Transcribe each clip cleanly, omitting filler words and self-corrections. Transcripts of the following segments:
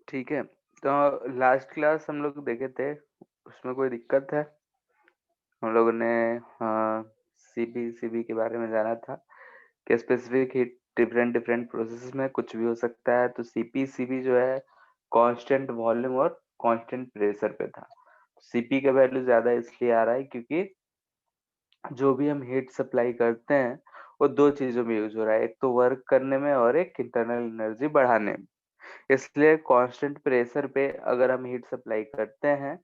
ठीक है, तो लास्ट क्लास हम लोग देखे थे, उसमें कोई दिक्कत है? हम लोगों ने सीबी के बारे में जाना था कि specific heat different different processes में कुछ भी हो सकता है। तो सीबी जो है कांस्टेंट वॉल्यूम और कांस्टेंट प्रेशर पे था। सीपी का वैल्यू ज्यादा इसलिए आ रहा है क्योंकि जो भी हम हीट सप्लाई करते हैं वो दो चीजों में यूज हो रहा है, एक तो वर्क करने में और एक इंटरनल एनर्जी बढ़ाने में। इसलिए कांस्टेंट प्रेशर पे अगर हम हीट सप्लाई करते हैं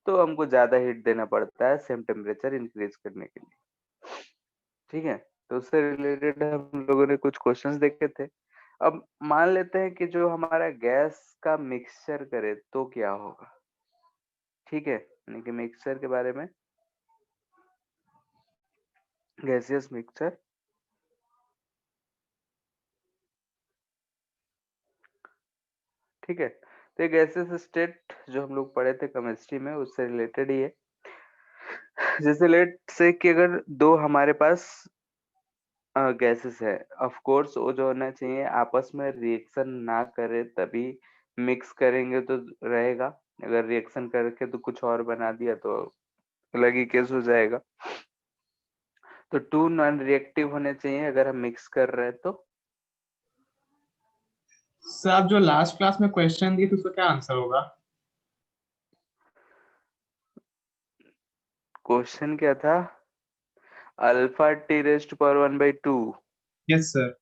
तो हमको ज्यादा हीट देना पड़ता है सेम टेम्परेचर इंक्रीज करने के लिए। ठीक है, तो उससे रिलेटेड हम लोगों ने कुछ क्वेश्चंस देखे थे। अब मान लेते हैं कि जो हमारा गैस का मिक्सचर करे तो क्या होगा। ठीक है, यानी कि मिक्सचर के बारे में, गैसियस मिक्सचर। ठीक है, तो ये गैसियस स्टेट जो हम लोग पढ़े थे केमिस्ट्री में उससे रिलेटेड ही है। जैसे लेट से कि अगर दो हमारे पास गैसेस है, ऑफ कोर्स वो जो होना चाहिए आपस में रिएक्शन ना करे तभी मिक्स करेंगे तो रहेगा। अगर रिएक्शन करके तो कुछ और बना दिया तो अलग ही केस हो जाएगा। तो टू नॉन रिएक्टिव होने चाहिए अगर हम मिक्स कर रहे हैं तो। सर आप जो लास्ट क्लास में क्वेश्चन दिए थे उसका क्या आंसर होगा? क्वेश्चन क्या था? Alpha T raised power 1/2। Yes sir.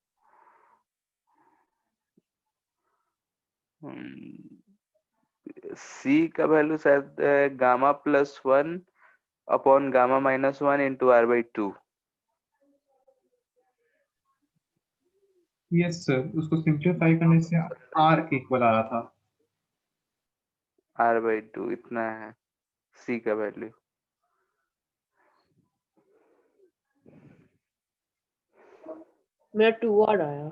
C का वैल्यू शायद gamma +1 upon gamma -1 into r/2। Yes sir, उसको सिंप्लीफाई करने से आर इक्वल आ रहा था। r/2 इतना है सी का वैल्यू। मेरा 2 आर आया।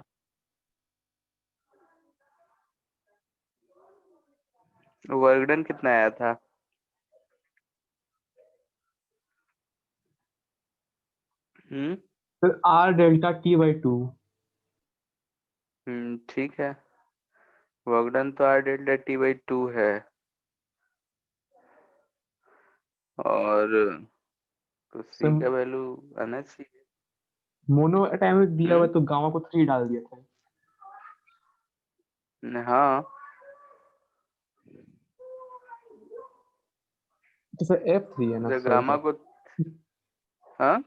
वर्क डन कितना आया था? हम्म सर आर डेल्टा T/2। ठीक है, वर्क डन तो r∆t/2 है। और तो सी सर का वैल्यू आना चाहिए। मोनो एटॉमिक दिया हुआ हम्म है, तो गामा को 3 डाल दिया था। हाँ, तो सर F3 है ना जब सर गामा इधर? को, हाँ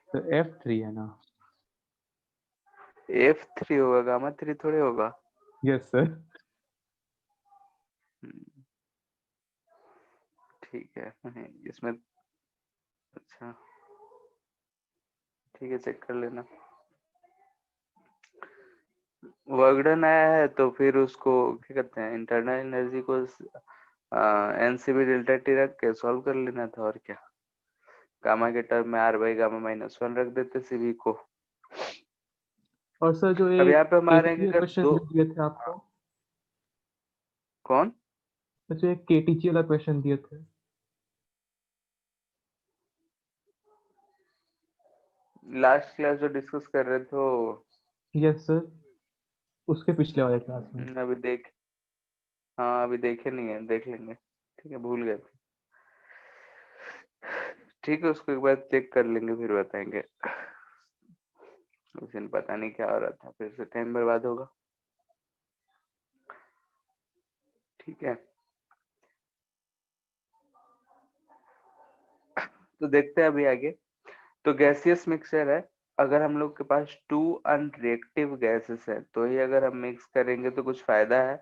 सर F3 है ना? F3 होगा, गामा 3 थोड़े होगा। Yes sir. हम्म, ठीक है, इसमें अच्छा, ठीक है, चेक कर लेना। वर्क डन आया है तो फिर उसको क्या कहते हैं, इंटरनल एनर्जी को एनसीबी डेल्टा टी रख के सॉल्व कर लेना था और क्या। गामा के टर्म में r/गामा-1 रख देते सीबी को। और सर जो अब ये यहाँ पे हम आ रहे हैं कि केटीजी अगर क्वेश्चन दो, जो दिए थे आपको, कौन? सर जो एक केटीजी वाला क्वेश्चन दिए थे। लास्ट क्लास जो डिस्कस कर रहे थे वो, यस सर, उसके पिछले वाले क्लास में। अभी देख, हाँ अभी देखे नहीं है, देख लेंगे। ठीक है, भूल गए थे। ठीक है, उसको एक बार चेक कर लेंगे फिर बताएंगे। उस दिन पता नहीं क्या हो रहा था, फिर से टाइम बर्बाद होगा। ठीक है, तो देखते हैं अभी आगे। तो गैसियस मिक्सचर है, अगर हम लोग के पास टू अनरिएक्टिव गैसेस है तो ही अगर हम मिक्स करेंगे तो कुछ फायदा है।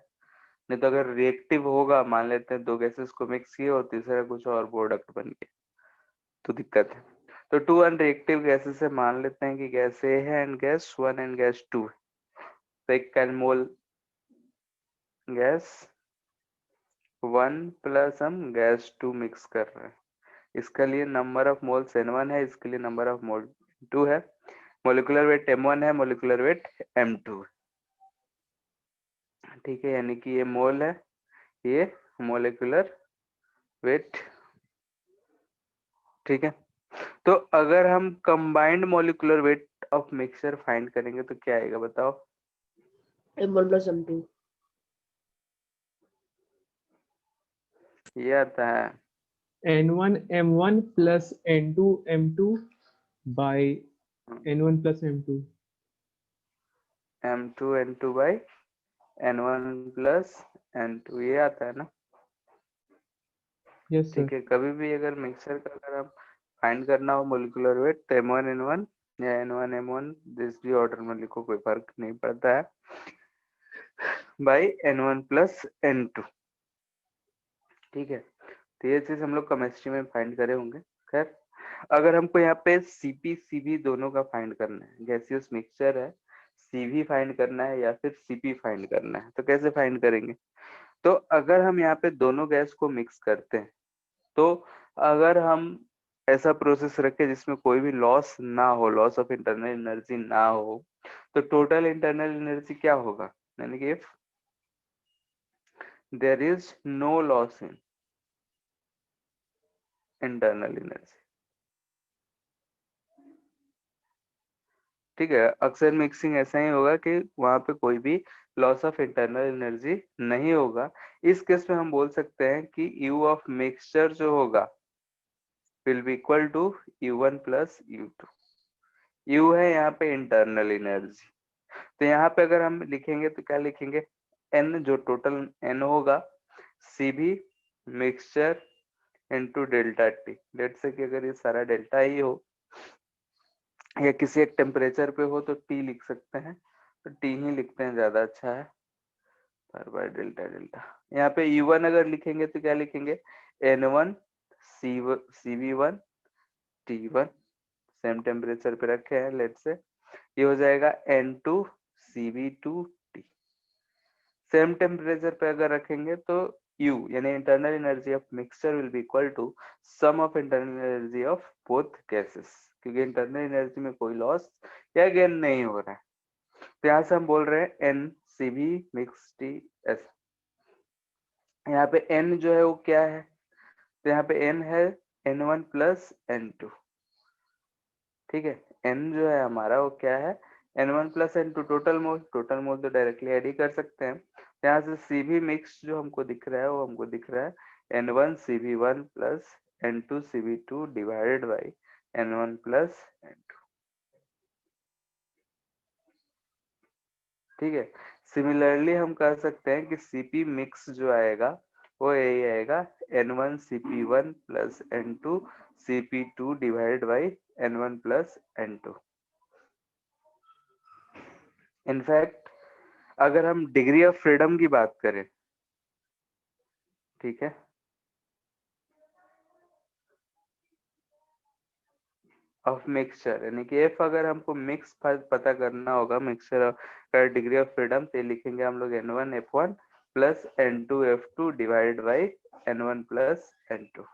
नहीं तो अगर रिएक्टिव होगा, मान लेते हैं दो गैसेस को मिक्स किए और तीसरा कुछ और प्रोडक्ट बन गया तो दिक्कत है। तो टू अनरिएक्टिव गैसेस से मान लेते हैं कि गैस ए है एंड गैस 1 एंड गैस 2। तो एक का मोल गैस 1 प्लस हम गैस 2 मिक्स कर रहे हैं। इसके लिए नंबर ऑफ मोल्स N1 है, इसके लिए नंबर ऑफ मोल 2 है। मोलिकुलर वेट M1 है, मोलिकुलर वेट M2 है। ठीक है, यानी कि ये मोल है, ये मोलिकुलर वेट। ठीक है, तो अगर हम combined molecular weight of mixture find करेंगे तो क्या आएगा बताओ? M1 + M2। ये आता है N1 M1 plus N2 M2 by N1 plus M2. M2 N2 by N1 plus N2, ये आता है ना। Yes sir. ठीक है, कभी भी अगर मिक्सचर का अगर हम फाइंड करना हो मोलिकुलर वेट, तो M1N1 या N1M1 जिस भी ऑर्डर में लिखो कोई फर्क नहीं पड़ता है, बाई N1 plus N2। ठीक है, तो ये चीज हम लोग केमिस्ट्री में फाइंड करे होंगे। खैर, अगर हमको यहाँ पे सीपी सीवी दोनों का फाइंड करना है, गैसियस मिक्सचर है, सीवी फाइंड करना है या फिर सीपी फाइंड करना है, तो कैसे फाइंड करेंगे? तो अगर हम यहाँ पे दोनों गैस को मिक्स करते हैं, तो अगर हम ऐसा प्रोसेस रखें जिसमें कोई भी लॉस ना हो, लॉस ऑफ इंटरनल एनर्जी ना हो, तो टोटल इंटरनल एनर्जी क्या होगा? यानी कि if there is no loss in internal energy. ठीक है, अक्सर मिक्सिंग ऐसा ही होगा कि वहां पे कोई भी लॉस ऑफ इंटरनल एनर्जी नहीं होगा। इस केस में हम बोल सकते हैं कि यू ऑफ मिक्सचर जो होगा will be equal to U1 plus U2। U है यहाँ पे इंटरनल एनर्जी, तो यहाँ पे अगर हम लिखेंगे तो क्या लिखेंगे? N जो टोटल N होगा, CB mixture into delta T. Let say कि अगर ये सारा डेल्टा ही हो या किसी एक टेम्परेचर पे हो तो टी लिख सकते हैं, तो टी ही लिखते हैं, ज्यादा अच्छा है। पर बाय डेल्टा डेल्टा यहाँ पे U1 अगर लिखेंगे तो क्या लिखेंगे? N1 CV1 T1, same temperature पे रखे हैं लेट से, ये हो जाएगा N2 CV2 T। Same temperature पे अगर रखेंगे तो U यानी internal energy of mixture will be equal to sum of internal energy of both gases, क्योंकि इंटरनल एनर्जी में कोई लॉस या गेन नहीं हो रहा है। तो यहाँ से हम बोल रहे हैं N CV mix T S। यहाँ पे N जो है वो क्या है? तो यहाँ पे N है N1 प्लस N2। ठीक है, N जो है हमारा वो क्या है? N1 plus N2 total mole. Total mole तो डायरेक्टली ऐड ही कर सकते हैं। यहाँ से CV मिक्स जो हमको दिख रहा है वो हमको दिख रहा है N1 CV1 plus N2 CV2 divided by N1 plus N2। ठीक है, सिमिलरली हम कह सकते हैं कि CP मिक्स जो आएगा वो यही आएगा N1 CP1 plus N2 CP2 divided by N1 plus N2। In fact अगर हम डिग्री ऑफ फ्रीडम की बात करें, ठीक है, ऑफ मिक्सचर, यानी कि इफ अगर हमको मिक्स पता करना होगा मिक्सचर का डिग्री ऑफ फ्रीडम, तो लिखेंगे हम लोग N1 F1 plus N2 F2 divided by N1 plus N2।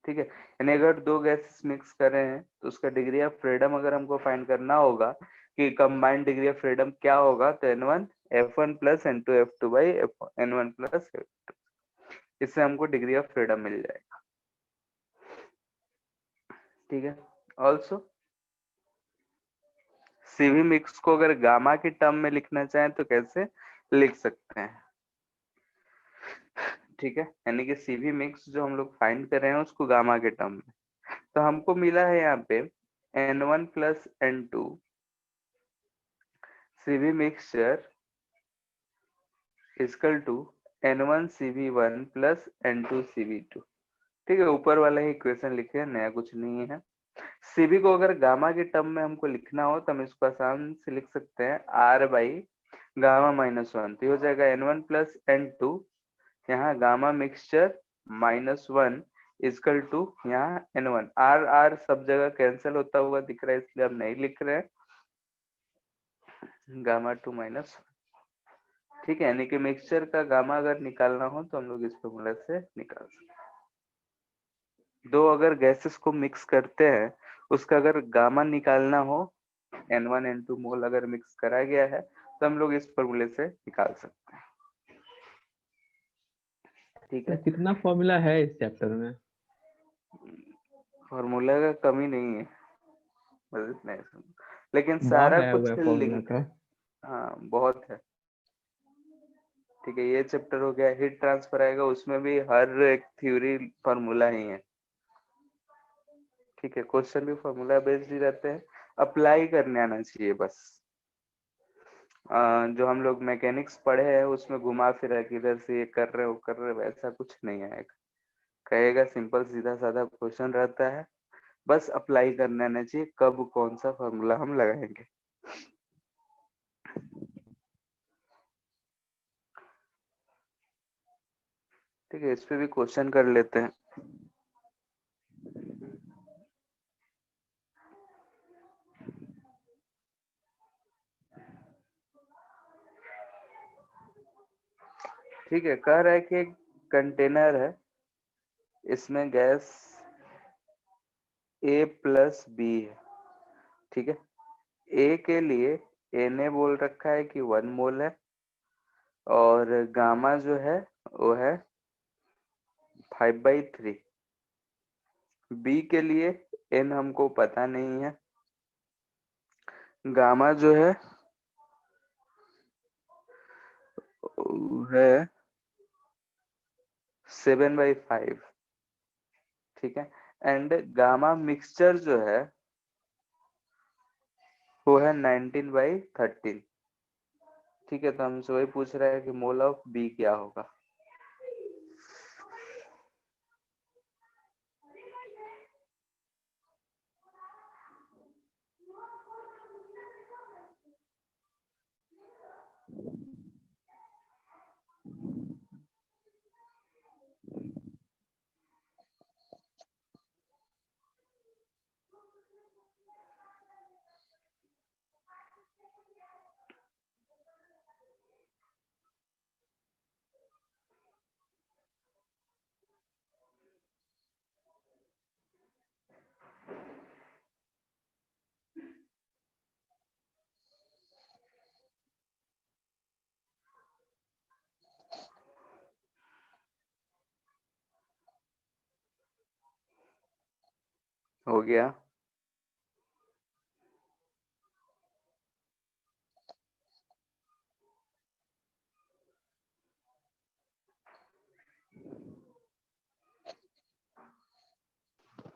ठीक है, यानी अगर दो गैसेस मिक्स कर रहे हैं तो उसका डिग्री ऑफ फ्रीडम अगर हमको फाइंड करना होगा कि कंबाइंड डिग्री ऑफ फ्रीडम क्या होगा, तो N1 F1 plus N2 F2 by N1 plus F2, इससे हमको डिग्री ऑफ फ्रीडम मिल जाएगा। ठीक है, ऑल्सो सीवी मिक्स को अगर गामा के टर्म में लिखना चाहें तो कैसे लिख सकते हैं? ठीक है, यानी कि सीवी मिक्स जो हम लोग फाइंड कर रहे हैं उसको गामा के टर्म में, तो हमको मिला है यहाँ पे N1 plus N2 CV mixture equal to N1 CV1 plus N2 CV2। ठीक है, ऊपर वाला ही इक्वेशन लिखे हैं, नया कुछ नहीं है। सीबी को अगर गामा के टर्म में हमको लिखना हो तो हम इसको आसान से लिख सकते हैं R by gamma minus one, तो हो जाएगा N1 प्लस N2, यहाँ gamma mixture minus one equal to यहाँ N1। R R सब जगह कैंसिल होता हुआ दिख रहा है इसलिए हम नहीं लिख रहे हैं, गामा टू माइनस। ठीक है, यानी कि मिक्सचर का गामा अगर निकालना हो तो हम लोग इस फॉर्मूला से निकाल सकते हैं। दो अगर गैसेस को मिक्स करते हैं उसका अगर गामा निकालना हो, N1 N2 मोल अगर मिक्स करा गया है तो हम लोग इस फॉर्मूले से निकाल सकते हैं। ठीक है, तो कितना फॉर्मूला है इस चैप्टर में? फॉर्मूला का कमी नहीं है, बस इतना ही समझो। लेकिन बहुत सारा आया हुआ कुछ है फॉर्मूला लिंक का। है। हाँ, बहुत है। ठीक है, ये चैप्टर हो गया। हीट ट्रांसफर आएगा, उसमें भी हर एक थ्योरी फॉर्मूला ही है। ठीक है, क्वेश्चन भी फॉर्मूला बेस्ड ही रहते हैं, अप्लाई करने आना चाहिए बस। जो हम लोग मैकेनिक्स पढ़े हैं उसमें घुमा फिरा के इधर से ये कर रहे हो कर रहे हो, वैसा कुछ नहीं आएगा। कहेगा सिंपल सीधा साधा क्वेश्चन रहता है, बस अप्लाई करने आना चाहिए कब कौन सा फॉर्मूला हम लगाएंगे। ठीक है, इस पे भी क्वेश्चन कर लेते हैं। ठीक है, कह रहा है कि एक कंटेनर है, इसमें गैस A प्लस बी है। ठीक है, ए के लिए ए ने बोल रखा है कि 1 मोल है, और गामा जो है वो है 5/3। बी के लिए एन हमको पता नहीं है, गामा जो है वो है 7/5। ठीक है, एंड गामा मिक्सचर जो है वो है 19/13। ठीक है, तो हमसे वही पूछ रहा है कि मोल ऑफ बी क्या होगा। हो गया।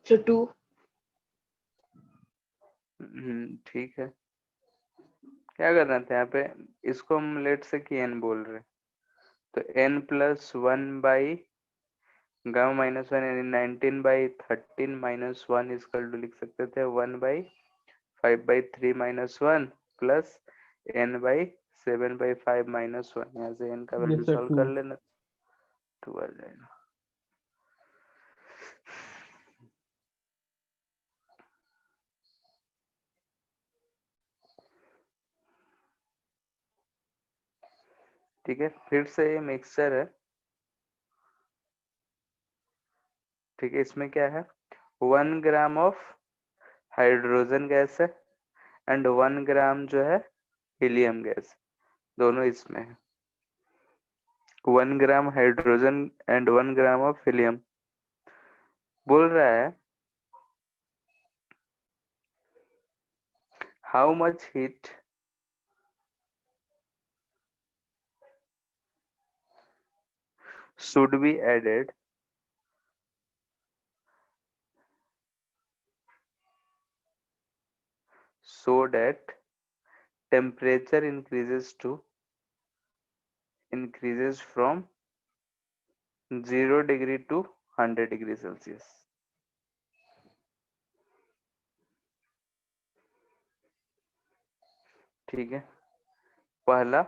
So 2. ठीक है, क्या करना था यहाँ पे, इसको हम लेट से कि एन बोल रहे हैं, तो n प्लस 1/, गामा -1 यानी 19/13 -1 इसकल टू लिख सकते थे 1/5/3 -1 प्लस n/7/5 -1। यहाँ से n का वैल्यू Yes, sir, सॉल्व 2. कर लेना, 2 आ जाएगा। ठीक है, फिर से ये मिक्सचर है। ठीक है, इसमें क्या है, 1 ग्राम ऑफ हाइड्रोजन गैस है एंड 1 ग्राम जो है हीलियम गैस, दोनों इसमें है। 1 gram hydrogen and 1 gram of helium. बोल रहा है how much heat should be added so that temperature increases from 0 degree to 100 degree Celsius। ठीक है, पहला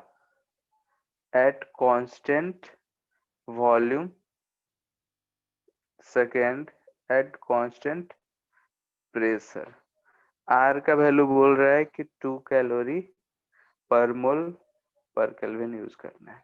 at constant volume, second at constant pressure। R का वैल्यू बोल रहा है कि 2 कैलोरी पर मोल पर केल्विन यूज करना है।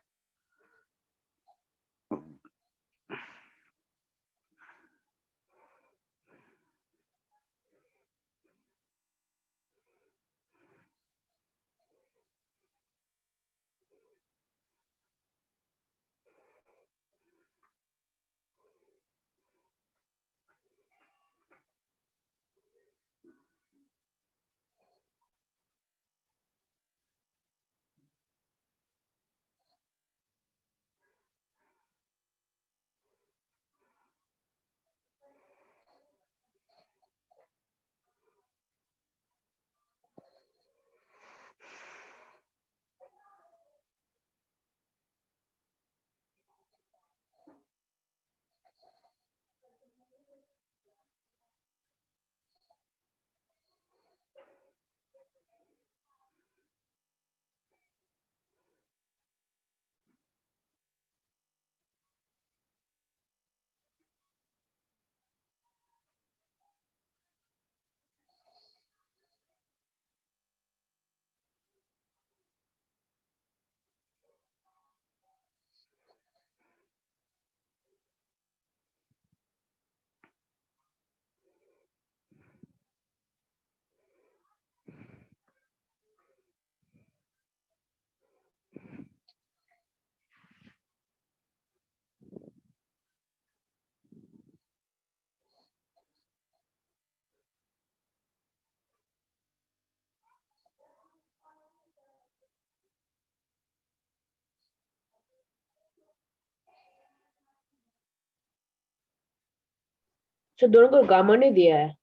तो दोनों को गामा ने दिया है।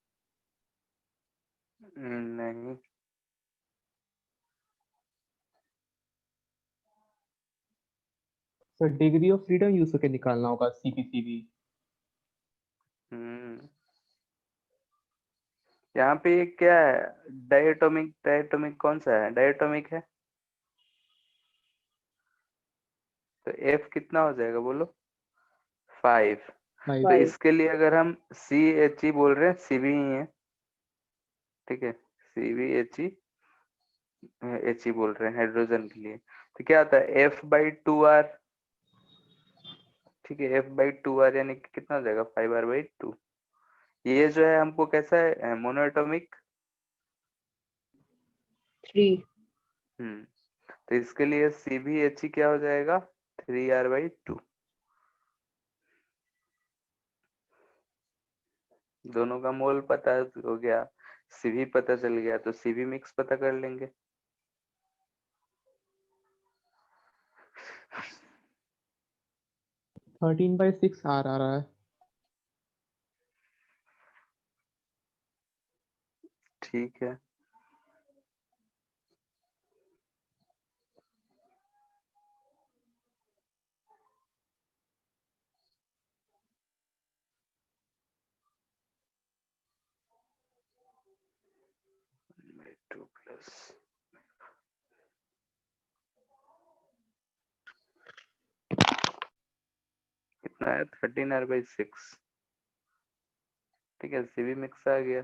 नहीं, sir degree of freedom use करके निकालना होगा सीपीसीबी। यहाँ पे ये क्या है? डायटोमिक, डायटोमिक कौन सा है? डायटोमिक है, तो एफ कितना हो जाएगा बोलो? 5। तो 5। इसके लिए अगर हम सी एच ई बोल रहे हैं, सी भी ही है, ठीक है, सी भी एच ई बोल रहे हैं हाइड्रोजन के लिए, तो क्या आता है? एफ बाई टू आर, ठीक है, एफ बाई टू आर यानी कि कितना हो जाएगा? 5r/2। ये जो है हमको कैसा है? मोनोएटॉमिक। 3। तो इसके लिए सी भी एच ई क्या हो जाएगा? 3r/2। दोनों का मोल पता हो गया, सीवी पता चल गया, तो सीवी मिक्स पता कर लेंगे। थर्टीन बाई सिक्स आर आ रहा है। ठीक है, टू प्लस कितना है? 13r/6। ठीक है, सीवी मिक्स आ गया,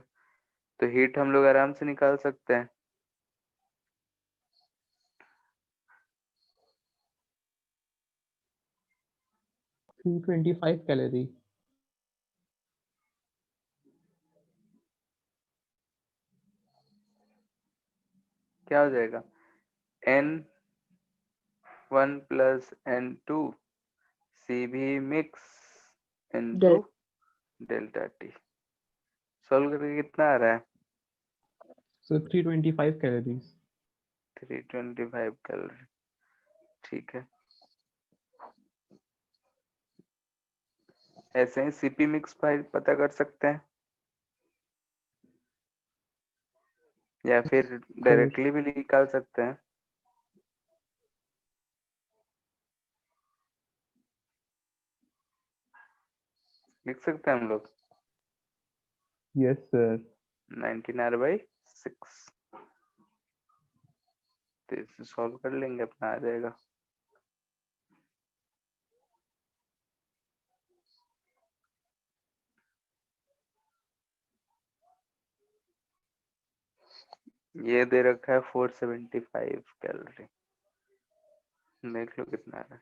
तो हीट हम लोग आराम से निकाल सकते हैं। 325 कैलोरी। क्या हो जाएगा? N1 plus N2 CV mix into delta T. Solve करके कितना आ रहा है? सो 325 कैलोरीज। 325 कैलोरी। ठीक है, ऐसे ही सीपी मिक्स फाइल पता कर सकते हैं, या फिर सर डायरेक्टली भी निकाल सकते हैं। लिख सकते हैं हम लोग यस सर। 19r/6। तो इसे सॉल्व कर लेंगे, अपना आ जाएगा। ये दे रखा है 475 कैलोरी, देख लो कितना आ रहा है।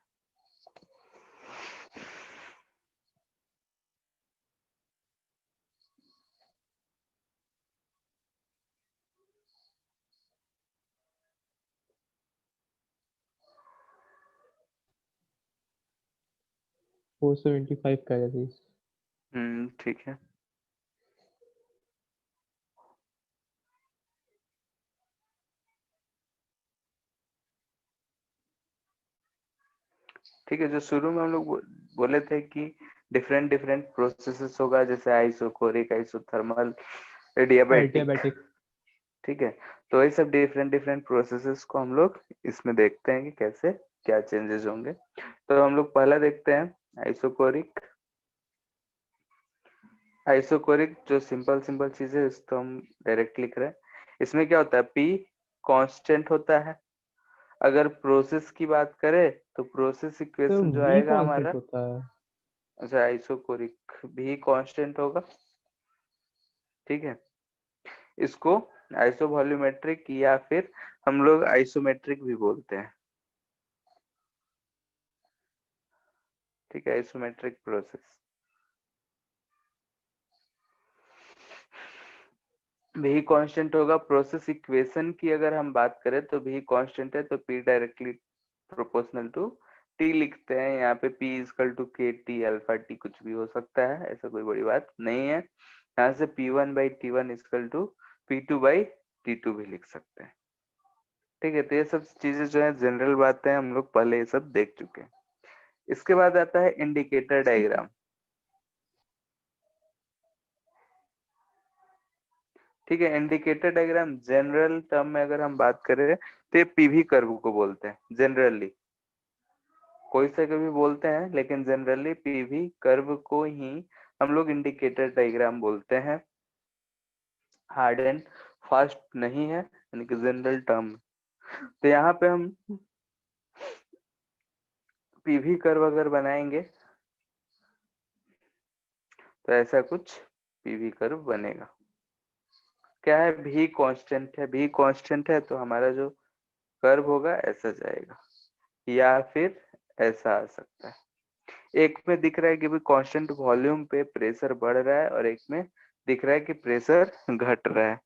475 कैलोरीज। ठीक है, ठीक है। जो शुरू में हम लोग बोले थे कि डिफरेंट डिफरेंट प्रोसेसेस होगा, जैसे आइसोकोरिक, आइसोथर्मल, एडियाबैटिक, एडियाबैटिक। ठीक है। तो वही सब डिफरेंट डिफरेंट प्रोसेसेस को हम लोग इसमें देखते हैं कि कैसे क्या चेंजेस होंगे। तो हम लोग पहला देखते हैं आइसोकोरिक। आइसोकोरिक जो सिंपल सिंपल चीज है, इसको हम डायरेक्ट लिख रहे हैं। इसमें क्या होता है? पी कांस्टेंट होता है। अगर प्रोसेस की बात करें तो प्रोसेस तो इक्वेशन जो वी आएगा कॉन्सेंट हमारा, होता है। अच्छा, आइसोकोरिक भी कांस्टेंट होगा, ठीक है। इसको आइसोवॉल्यूमेट्रिक या फिर हम लोग आइसोमेट्रिक भी बोलते हैं, ठीक है, आइसोमेट्रिक प्रोसेस भी कांस्टेंट होगा। प्रोसेस इक्वेशन की अगर हम बात करें तो भी कांस्टेंट है, तो P directly proportional to T लिखते हैं। यहाँ पे P is equal to K T alpha T कुछ भी हो सकता है, ऐसा कोई बड़ी बात नहीं है। यहाँ से P1/T1 इजकल टू P2/T2 भी लिख सकते हैं, ठीक है। तो ये सब चीजें जो है जनरल बातें, हम लोग पहले ये सब देख चुके हैं। इसके बाद आता है इंडिकेटर डायग्राम। ठीक है। इंडिकेटर डायग्राम जनरल टर्म में अगर हम बात करें तो ये पीवी कर्व को बोलते हैं जनरली, कोई से कभी बोलते हैं, लेकिन जनरली पीवी कर्व को ही हम लोग इंडिकेटर डायग्राम बोलते हैं। हार्ड एंड फास्ट नहीं है, यानी कि जनरल टर्म। तो यहाँ पे हम पीवी कर्व अगर बनाएंगे तो ऐसा कुछ पीवी कर्व बनेगा। क्या है, भी कांस्टेंट है, भी कांस्टेंट है तो हमारा जो कर्व होगा ऐसा जाएगा, या फिर ऐसा आ सकता है। एक में दिख रहा है कि भाई कांस्टेंट वॉल्यूम पे प्रेशर बढ़ रहा है और एक में दिख रहा है कि प्रेशर घट रहा है।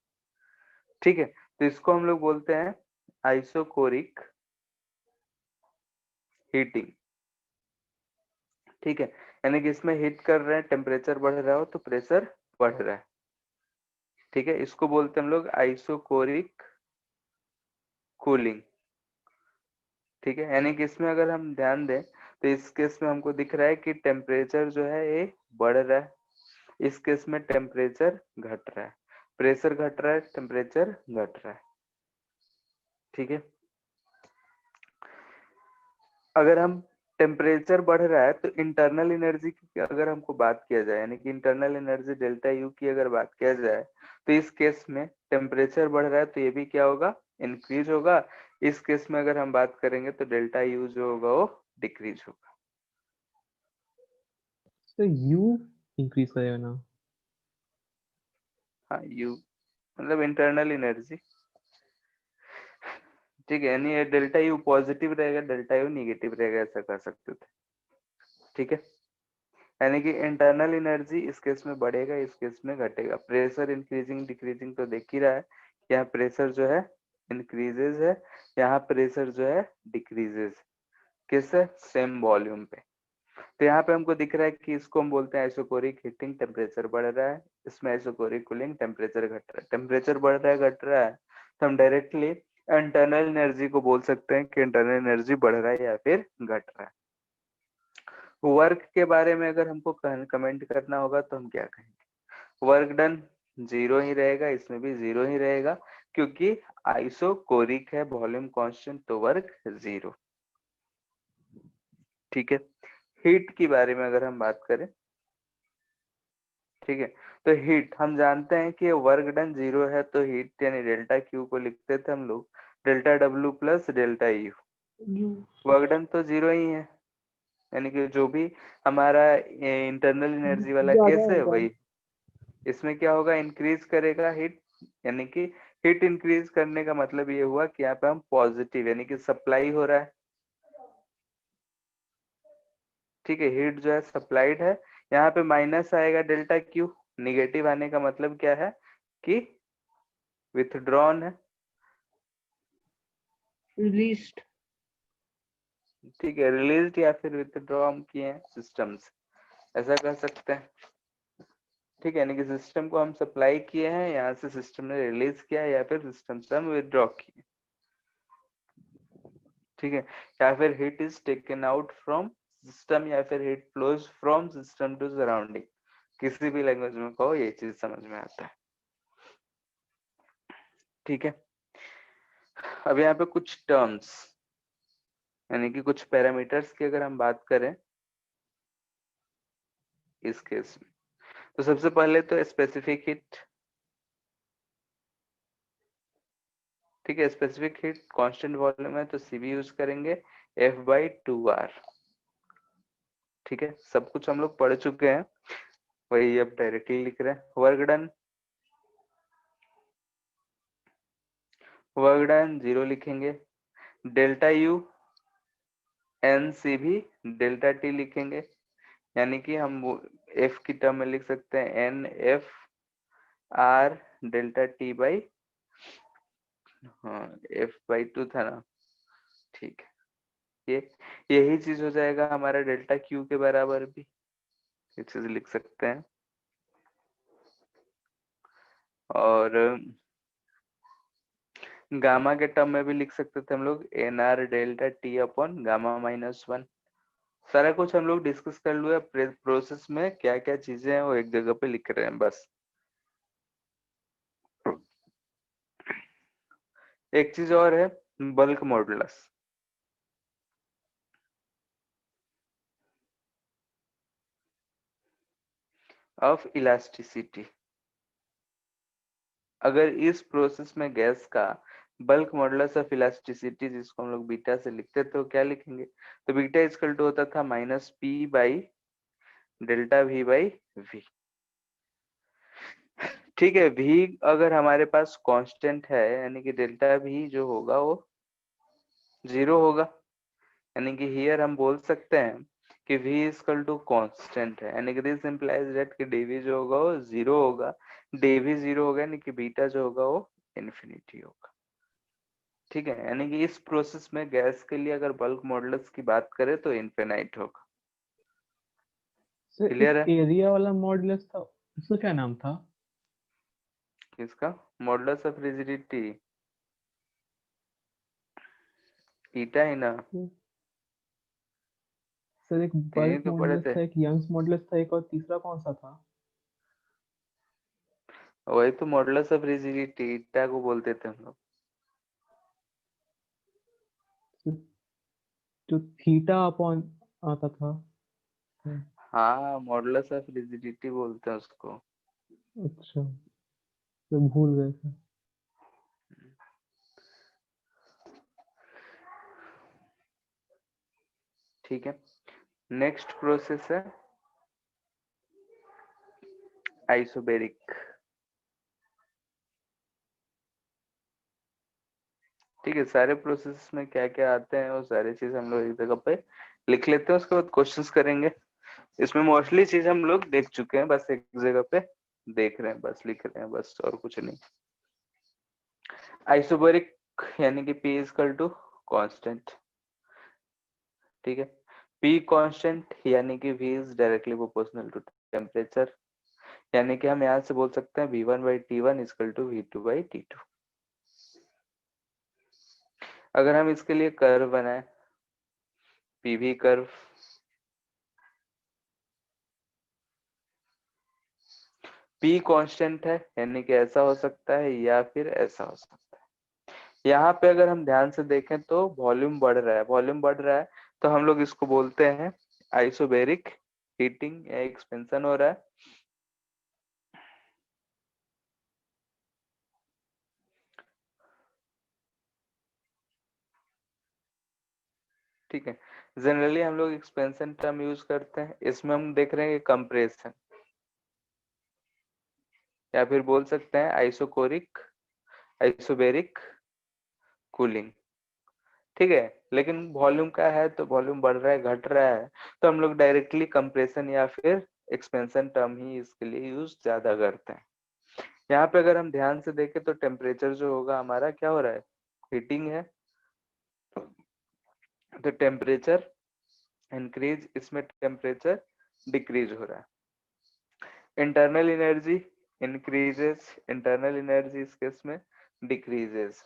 ठीक है, तो इसको हम लोग बोलते हैं आइसोकोरिक हीटिंग। ठीक है, यानी कि इसमें हीट कर रहे हैं, टेम्परेचर बढ़ रहा हो तो प्रेशर बढ़ रहा है। ठीक है, इसको बोलते हैं हम लोग आइसोकोरिक कूलिंग। ठीक है, यानी कि इसमें अगर हम ध्यान दें तो इस केस में हमको दिख रहा है कि टेम्परेचर जो है ये बढ़ रहा है, इस केस में टेम्परेचर घट रहा है, प्रेशर घट रहा है, टेम्परेचर घट रहा है। ठीक है, अगर हम टेम्परेचर बढ़ रहा है तो इंटरनल एनर्जी की अगर हमको बात किया जाए, यानी कि इंटरनल एनर्जी डेल्टा यू की अगर बात किया जाए, तो इस केस में टेम्परेचर बढ़ रहा है तो ये भी क्या होगा, इंक्रीज होगा। इस केस में अगर हम बात करेंगे तो डेल्टा यू जो होगा वो डिक्रीज होगा। तो यू इंक्रीज करेगा ना? हाँ, यू मतलब इंटरनल एनर्जी। ठीक है, यानी डेल्टा यू पॉजिटिव रहेगा, डेल्टा यू निगेटिव रहेगा, ऐसा कर सकते थे। ठीक है, यानी कि इंटरनल एनर्जी इस केस में बढ़ेगा, इस केस में घटेगा। प्रेशर इंक्रीजिंग डिक्रीजिंग तो देख ही रहा है, यहाँ प्रेशर जो है इंक्रीजेज है, यहाँ प्रेशर जो है डिक्रीजेज, किस सेम वॉल्यूम पे। तो यहाँ पे हमको दिख रहा है कि इसको हम बोलते हैं आइसोकोरिक हीटिंग, टेम्परेचर बढ़ रहा है, इसमें आइसोकोरिक कूलिंग, टेम्परेचर घट रहा है। टेम्परेचर बढ़ रहा है, घट रहा है, तो हम डायरेक्टली इंटरनल एनर्जी को बोल सकते हैं कि इंटरनल एनर्जी बढ़ रहा है या फिर घट रहा है। वर्क के बारे में अगर हमको कमेंट करना होगा तो हम क्या कहेंगे, वर्क डन जीरो ही रहेगा, इसमें भी जीरो ही रहेगा, क्योंकि आइसोकोरिक है, वॉल्यूम कांस्टेंट, तो वर्क जीरो। ठीक है, हीट के बारे में अगर हम बात करें, ठीक है, तो हीट हम जानते हैं कि वर्क डन जीरो है, तो हीट यानी डेल्टा क्यू को लिखते थे हम लोग delta W plus delta U. Work done तो जीरो ही है, यानी कि जो भी हमारा इंटरनल एनर्जी वाला ज्यादा केस है होगा। वही। इसमें क्या होगा, इंक्रीज करेगा हीट, यानी कि हीट इंक्रीज करने का मतलब ये हुआ कि यहाँ पे हम पॉजिटिव यानी कि सप्लाई हो रहा है। ठीक है, हीट जो है सप्लाइड है, यहाँ पे माइनस आएगा डेल्टा क्यू, निगेटिव आने का मतलब क्या है कि विथड्रॉन है। Released. ठीक है, रिलीज या फिर विथड्रॉ किए हैं सिस्टम से, ऐसा कह सकते हैं। ठीक है, यानी कि सिस्टम को हम सप्लाई किए हैं, यहाँ से सिस्टम ने रिलीज किया या फिर सिस्टम से हम विथड्रॉ किए। ठीक है, या फिर heat is taken out from system या फिर heat flows from system to surrounding, किसी भी लैंग्वेज में कहो ये चीज समझ में आता है। ठीक है, अब यहाँ पे कुछ टर्म्स यानी कि कुछ पैरामीटर्स की अगर हम बात करें इस केस में, तो सबसे पहले तो स्पेसिफिक हीट। ठीक है, स्पेसिफिक हीट कांस्टेंट वॉल्यूम है तो सीवी यूज करेंगे F/2R। ठीक है, सब कुछ हम लोग पढ़ चुके हैं, वही अब डायरेक्टली लिख रहे हैं। वर्क डन जीरो लिखेंगे, डेल्टा यू एन सी भी डेल्टा टी लिखेंगे, यानी कि हम वो एफ की टर्म में लिख सकते हैं N F R delta T by, हाँ F/2 था ना। ठीक है, ये यही चीज हो जाएगा हमारा डेल्टा क्यू के बराबर भी, ये चीज लिख सकते हैं। और गामा के टर्म में भी लिख सकते थे हम लोग N R delta T upon gamma -1। सारा कुछ हम लोग डिस्कस कर लिया, प्रोसेस में क्या क्या चीजें हैं वो एक जगह पे लिख रहे हैं बस। एक चीज और है, बल्क मॉडुलस। Of elasticity. अगर इस प्रोसेस में गैस का बल्क मॉडुलस ऑफ इलास्टिसिटी, जिसको हम लोग बीटा से लिखते थे, तो क्या लिखेंगे? तो बीटा इक्वल टू होता था minus P by delta V by V. ठीक है, v अगर हमारे पास कांस्टेंट है, यानी कि डेल्टा v जो होगा वो 0 होगा। यानी कि हियर हम बोल सकते हैं कि v इक्वल टू कांस्टेंट है, यानी कि दिस इंप्लाइज दैट कि dv जो होगा वो 0 होगा। dv 0 होगा, यानी कि बीटा जो होगा वो इन्फिनिटी होगा। ठीक है, यानी कि इस प्रोसेस में गैस के लिए अगर बल्क मॉडुलस की बात करें तो इन्फिनाइट होगा। सर क्लियर एक है? एरिया वाला मॉडुलस था, उसका क्या नाम था? किसका? मॉडुलस ऑफ रिजिडिटी, ईटा ही ना। सर एक यही बल्क तो पढ़े मॉडुलस थे, था, एक यंग्स मॉडुलस था, एक और तीसरा कौन सा था? वही तो मॉडुलस ऑफ रिजिडिटी ईटा को बोलते थे हम लोग। सर, जो थीटा अपॉन आता था। हाँ, मॉडुलस ऑफ रिजिडिटी बोलते हैं उसको। अच्छा, तो भूल गए थे। ठीक है, नेक्स्ट प्रोसेस है आइसोबेरिक। ठीक है, सारे प्रोसेस में क्या क्या आते हैं वो सारी चीज हम लोग एक जगह पे लिख लेते हैं, उसके बाद क्वेश्चंस करेंगे। इसमें मोस्टली चीज हम लोग देख चुके हैं, बस एक जगह पे देख रहे हैं, बस लिख रहे हैं, बस और कुछ नहीं। आइसोबेरिक यानी कि P इक्वल टू कांस्टेंट। ठीक है, P कांस्टेंट यानी कि V is directly proportional to temperature, यानी कि हम यहाँ से बोल सकते हैं V1/T1 इक्वल टू V2/T2। अगर हम इसके लिए कर्व बनाए, पीवी कर्व, P कांस्टेंट है, यानी कि ऐसा हो सकता है या फिर ऐसा हो सकता है। यहाँ पे अगर हम ध्यान से देखें तो वॉल्यूम बढ़ रहा है, वॉल्यूम बढ़ रहा है, तो हम लोग इसको बोलते हैं आइसोबेरिक हीटिंग या एक्सपेंशन हो रहा है। ठीक है, जनरली हम लोग एक्सपेंशन टर्म यूज करते हैं, इसमें हम देख रहे हैं कंप्रेशन, या फिर बोल सकते हैं आइसोकोरिक आइसोबेरिक कूलिंग। ठीक है, लेकिन वॉल्यूम का है तो वॉल्यूम बढ़ रहा है घट रहा है, तो हम लोग डायरेक्टली कंप्रेशन या फिर एक्सपेंशन टर्म ही इसके लिए यूज ज्यादा करते हैं। यहाँ पे अगर हम ध्यान से देखें तो टेम्परेचर जो होगा हमारा क्या हो रहा है, हीटिंग है, तो टेम्परेचर इंक्रीज, इसमें टेम्परेचर डिक्रीज हो रहा है। Internal energy increases, internal energy इस केस में डिक्रीजेस।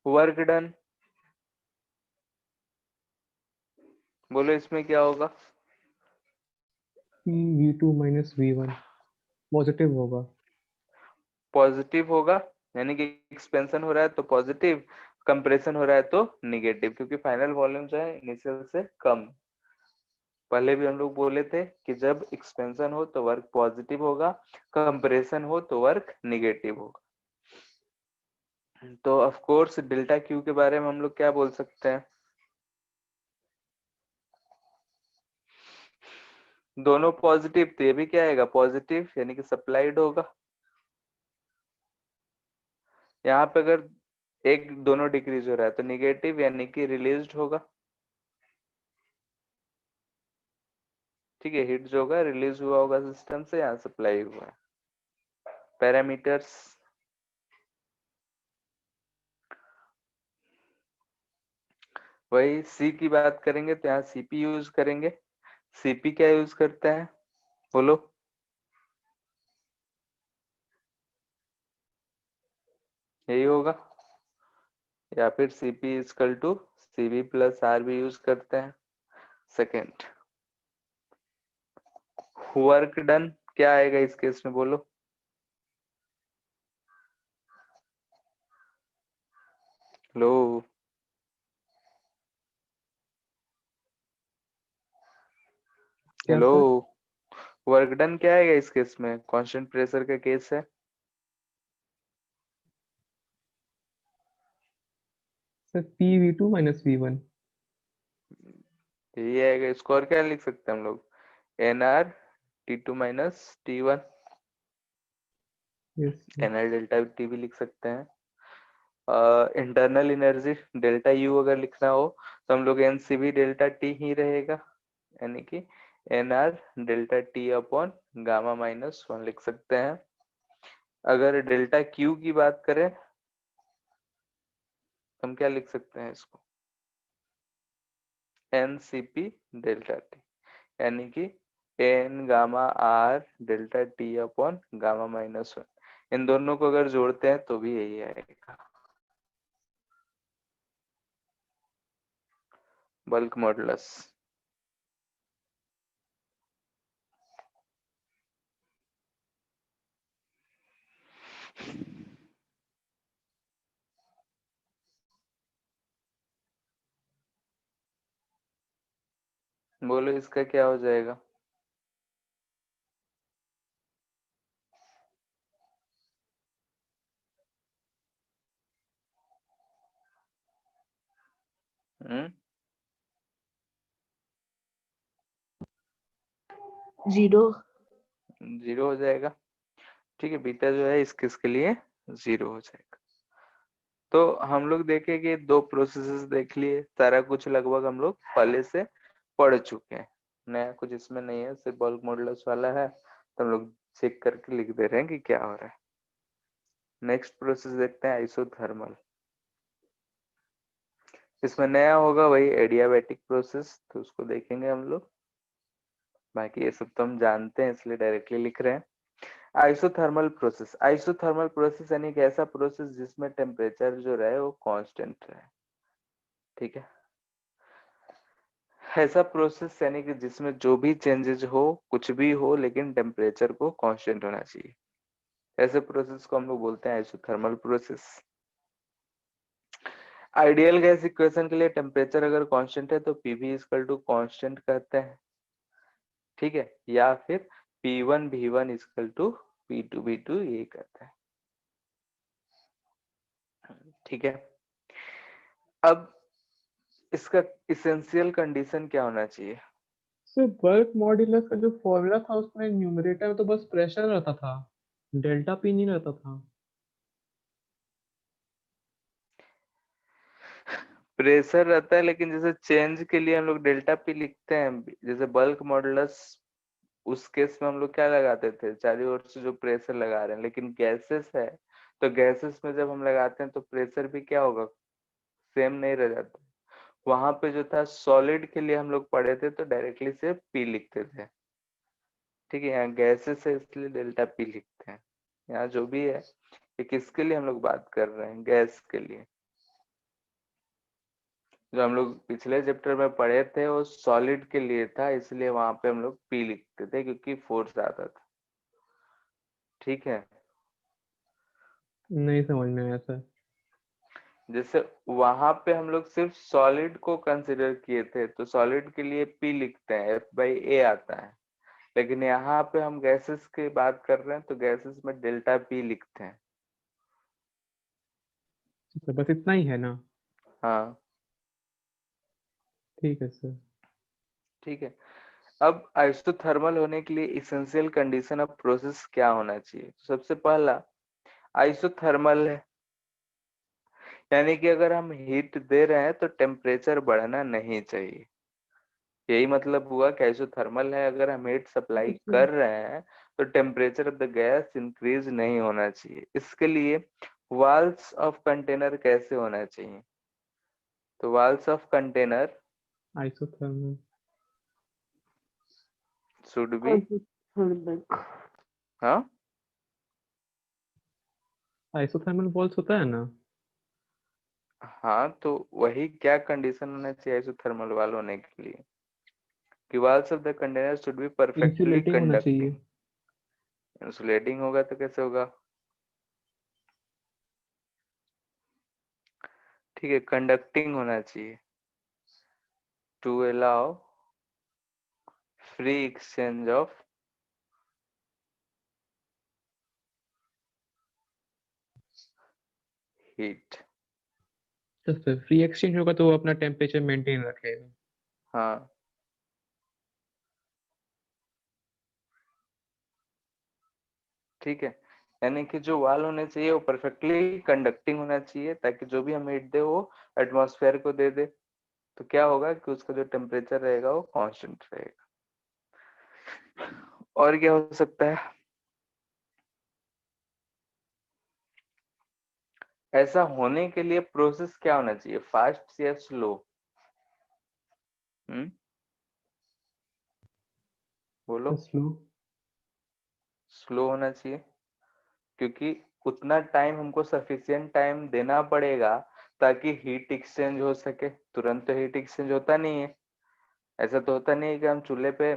वर्क डन, बोलो इसमें क्या होगा? V2 माइनस V1 पॉजिटिव होगा। पॉजिटिव होगा, यानी कि एक्सपेंशन हो रहा है तो पॉजिटिव, कंप्रेशन हो रहा है तो निगेटिव, क्योंकि फाइनल वॉल्यूम जो है इनिशियल से कम। पहले भी हम लोग बोले थे कि जब एक्सपेंशन हो तो वर्क पॉजिटिव होगा, कंप्रेशन हो तो वर्क निगेटिव होगा। तो ऑफ कोर्स डेल्टा क्यू के बारे में हम लोग क्या बोल सकते हैं? दोनों पॉजिटिव, तो ये भी क्या आएगा पॉजिटिव, यानी कि सप्लाइड होगा। यहाँ पे अगर एक दोनों डिक्रीज हो रहा है तो निगेटिव, यानी कि रिलीज्ड होगा। ठीक है, हीट जो होगा रिलीज हुआ होगा सिस्टम से, यहाँ सप्लाई हुआ है। पैरामीटर्स, वही सी की बात करेंगे तो यहाँ सीपी यूज करेंगे। सीपी क्या यूज करता है, बोलो? यही होगा, या फिर CP equal to CB plus R भी यूज करते हैं। सेकेंड, वर्क डन क्या आएगा इस केस में, बोलो? हेलो क्या हेलो, सर? वर्क डन क्या आएगा इस केस में? कांस्टेंट प्रेशर का केस है। Sir PV2 minus V1। यही आएगा। स्कोर क्या लिख सकते हैं हम लोग? NR T2 minus T1। Yes sir. NR delta T भी लिख सकते हैं। इंटरनल एनर्जी डेल्टा U अगर लिखना हो तो हम लोग NCV डेल्टा T ही रहेगा, यानी कि NR delta T upon gamma minus 1 लिख सकते हैं। अगर डेल्टा Q की बात करें हम क्या लिख सकते हैं इसको? NCP डेल्टा T, यानी कि N gamma R delta T upon gamma minus 1। इन दोनों को अगर जोड़ते हैं तो भी यही आएगा, बल्क मॉडुलस। बोलो इसका क्या हो जाएगा? हम्म 0. 0 हो जाएगा। ठीक है, बीटा जो है इसके लिए 0 हो जाएगा। तो हम लोग देखें कि दो प्रोसेसेस देख लिए, सारा कुछ लगभग हम लोग पहले से पढ़ चुके हैं, नया कुछ इसमें नहीं है, सिर्फ बल्क मॉडुलस वाला है, तो हम लोग चेक करके लिख दे रहे हैं कि क्या हो रहा है। नेक्स्ट प्रोसेस देखते हैं, आइसोथर्मल। इसमें नया होगा वही एडियाबैटिक प्रोसेस, तो उसको देखेंगे हम लोग। बाकी ये सब तो हम जानते हैं इसलिए डायरेक्टली लिख रहे हैं। आइसोथर्मल प्रोसेस यानी कि ऐसा प्रोसेस जिसमें टेम्परेचर जो रहे वो कांस्टेंट रहे। ठीक है, ऐसा प्रोसेस यानी कि जिसमें जो भी चेंजेस हो, कुछ भी हो, लेकिन टेम्परेचर को कांस्टेंट होना चाहिए। ऐसे प्रोसेस को हम लोग बोलते हैं isothermal process. Ideal gas equation के लिए टेम्परेचर अगर कांस्टेंट है तो पीवी इक्वल टू कांस्टेंट कहते हैं। ठीक है, या फिर P1 V1 equal to P2 V2 ये कहते हैं। ठीक है, अब इसका इसेंशियल कंडीशन क्या होना चाहिए? सर बल्क मॉड्यूलस का जो फॉर्मूला था उसमें न्यूमरेटर में तो बस प्रेशर रहता था, डेल्टा पी नहीं रहता था। प्रेशर रहता है, लेकिन जैसे चेंज के लिए हम लोग डेल्टा पी लिखते हैं, जैसे बल्क मॉडुलस उस केस में हम लोग क्या लगाते थे, चारों ओर से जो प्रेशर लगा रहे हैं, लेकिन गैसेस है तो गैसेस में जब हम लगाते हैं तो प्रेशर भी क्या होगा, सेम नहीं रह जाता। वहां पे जो था सॉलिड के लिए हम लोग पढ़े थे तो डायरेक्टली से पी लिखते थे। ठीक है, यहाँ गैसेस है इसलिए डेल्टा पी लिखते हैं। यहाँ जो भी है ये किसके लिए हम लोग बात कर रहे हैं, गैस के लिए। जो हम लोग पिछले चैप्टर में पढ़े थे वो सॉलिड के लिए था, इसलिए वहां पे हम लोग पी लिखते थे क्योंकि फोर्स आता था। ठीक है, नहीं समझ में आया सर। जैसे वहां पे हम लोग सिर्फ सॉलिड को कंसिडर किए थे तो सॉलिड के लिए पी लिखते हैं, F/A आता है। लेकिन यहाँ पे हम गैसेस की बात कर रहे हैं तो गैसेस में डेल्टा पी लिखते हैं। तो बस इतना ही है ना? हाँ ठीक है सर। ठीक है, अब आइसोथर्मल होने के लिए इसेंशियल कंडीशन ऑफ प्रोसेस क्या होना चाहिए? सबसे पहला आइसोथर्मल है, यानी कि अगर हम हीट दे रहे हैं तो टेम्परेचर बढ़ना नहीं चाहिए। यही मतलब हुआ कि आइसोथर्मल है, अगर हम हीट सप्लाई अच्छा, कर रहे हैं तो temperature of the gas increase नहीं होना चाहिए। इसके लिए वाल्स ऑफ कंटेनर कैसे होना चाहिए? तो walls of container isothermal. Should be, Isothermal. हाँ आइसोथर्मल वॉल्स होता है ना? हाँ, तो वही क्या कंडीशन होना चाहिए आइसोथर्मल वाल होने के लिए कि walls of the container should be perfectly insulating होना conducting। चाहिए। इंसुलेटिंग होगा तो कैसे होगा? ठीक है, कंडक्टिंग होना चाहिए to allow free exchange of heat. तो फिर फ्री एक्सचेंज होगा तो वो अपना टेम्परेचर मेंटेन रखेगा। हाँ, ठीक है, यानी कि जो वाल होने चाहिए वो परफेक्टली कंडक्टिंग होना चाहिए ताकि जो भी हम हीट दे वो एटमॉस्फेयर को दे दे। तो क्या होगा कि उसका जो टेम्परेचर रहेगा वो कांस्टेंट रहेगा। और क्या हो सकता है? ऐसा होने के लिए प्रोसेस क्या होना चाहिए, फास्ट या स्लो? बोलो। स्लो। स्लो होना चाहिए, क्योंकि उतना टाइम हमको सफिशिएंट टाइम देना पड़ेगा ताकि हीट एक्सचेंज हो सके। तुरंत तो हीट एक्सचेंज होता नहीं है। ऐसा तो होता नहीं है कि हम चूल्हे पे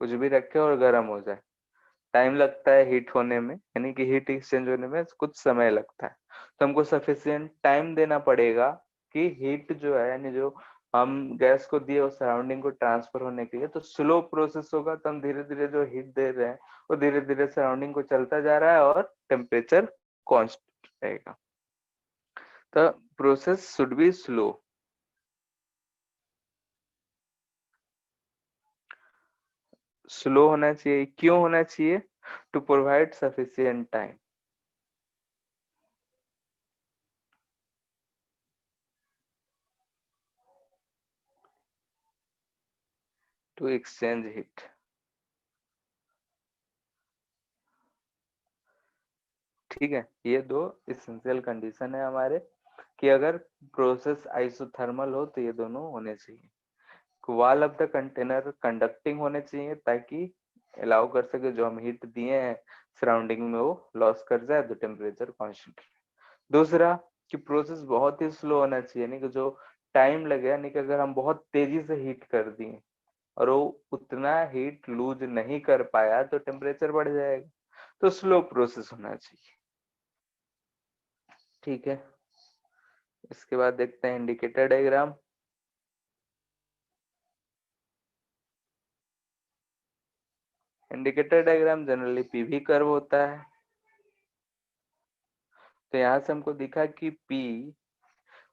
कुछ भी रखे और गर्म हो जाए। टाइम लगता है हीट होने में, यानी कि हीट एक्सचेंज होने में कुछ समय लगता है। तो हमको सफिशिएंट टाइम देना पड़ेगा कि हीट जो है, यानी जो हम गैस को दिए उस सराउंडिंग को ट्रांसफर होने के लिए। तो स्लो प्रोसेस होगा तो हम धीरे धीरे जो हीट दे रहे हैं वो धीरे धीरे सराउंडिंग को चलता जा रहा है और टेम्परेचर कांस्टेंट रहेगा। तो process should be slow. Slow होना चाहिए, क्यों होना चाहिए? To provide sufficient time to exchange heat. ठीक है, ये दो इसेंशियल कंडीशन है हमारे कि अगर प्रोसेस आइसोथर्मल हो तो ये दोनों होने चाहिए। Wall of the container conducting होने चाहिए ताकि अलाउ कर सके जो हम हीट दिए हैं सराउंडिंग में वो लॉस कर जाए तो टेम्परेचर कांस्टेंट। दूसरा कि प्रोसेस बहुत ही स्लो होना चाहिए, यानी कि जो टाइम लगे, यानी कि अगर हम बहुत तेजी से हीट कर दिए और वो उतना हीट लूज नहीं कर पाया तो टेम्परेचर बढ़ जाएगा। तो स्लो प्रोसेस होना चाहिए। ठीक है, इसके बाद देखते हैं indicator diagram. Indicator diagram generally PV curve होता है। तो यहां से हमको दिखा कि P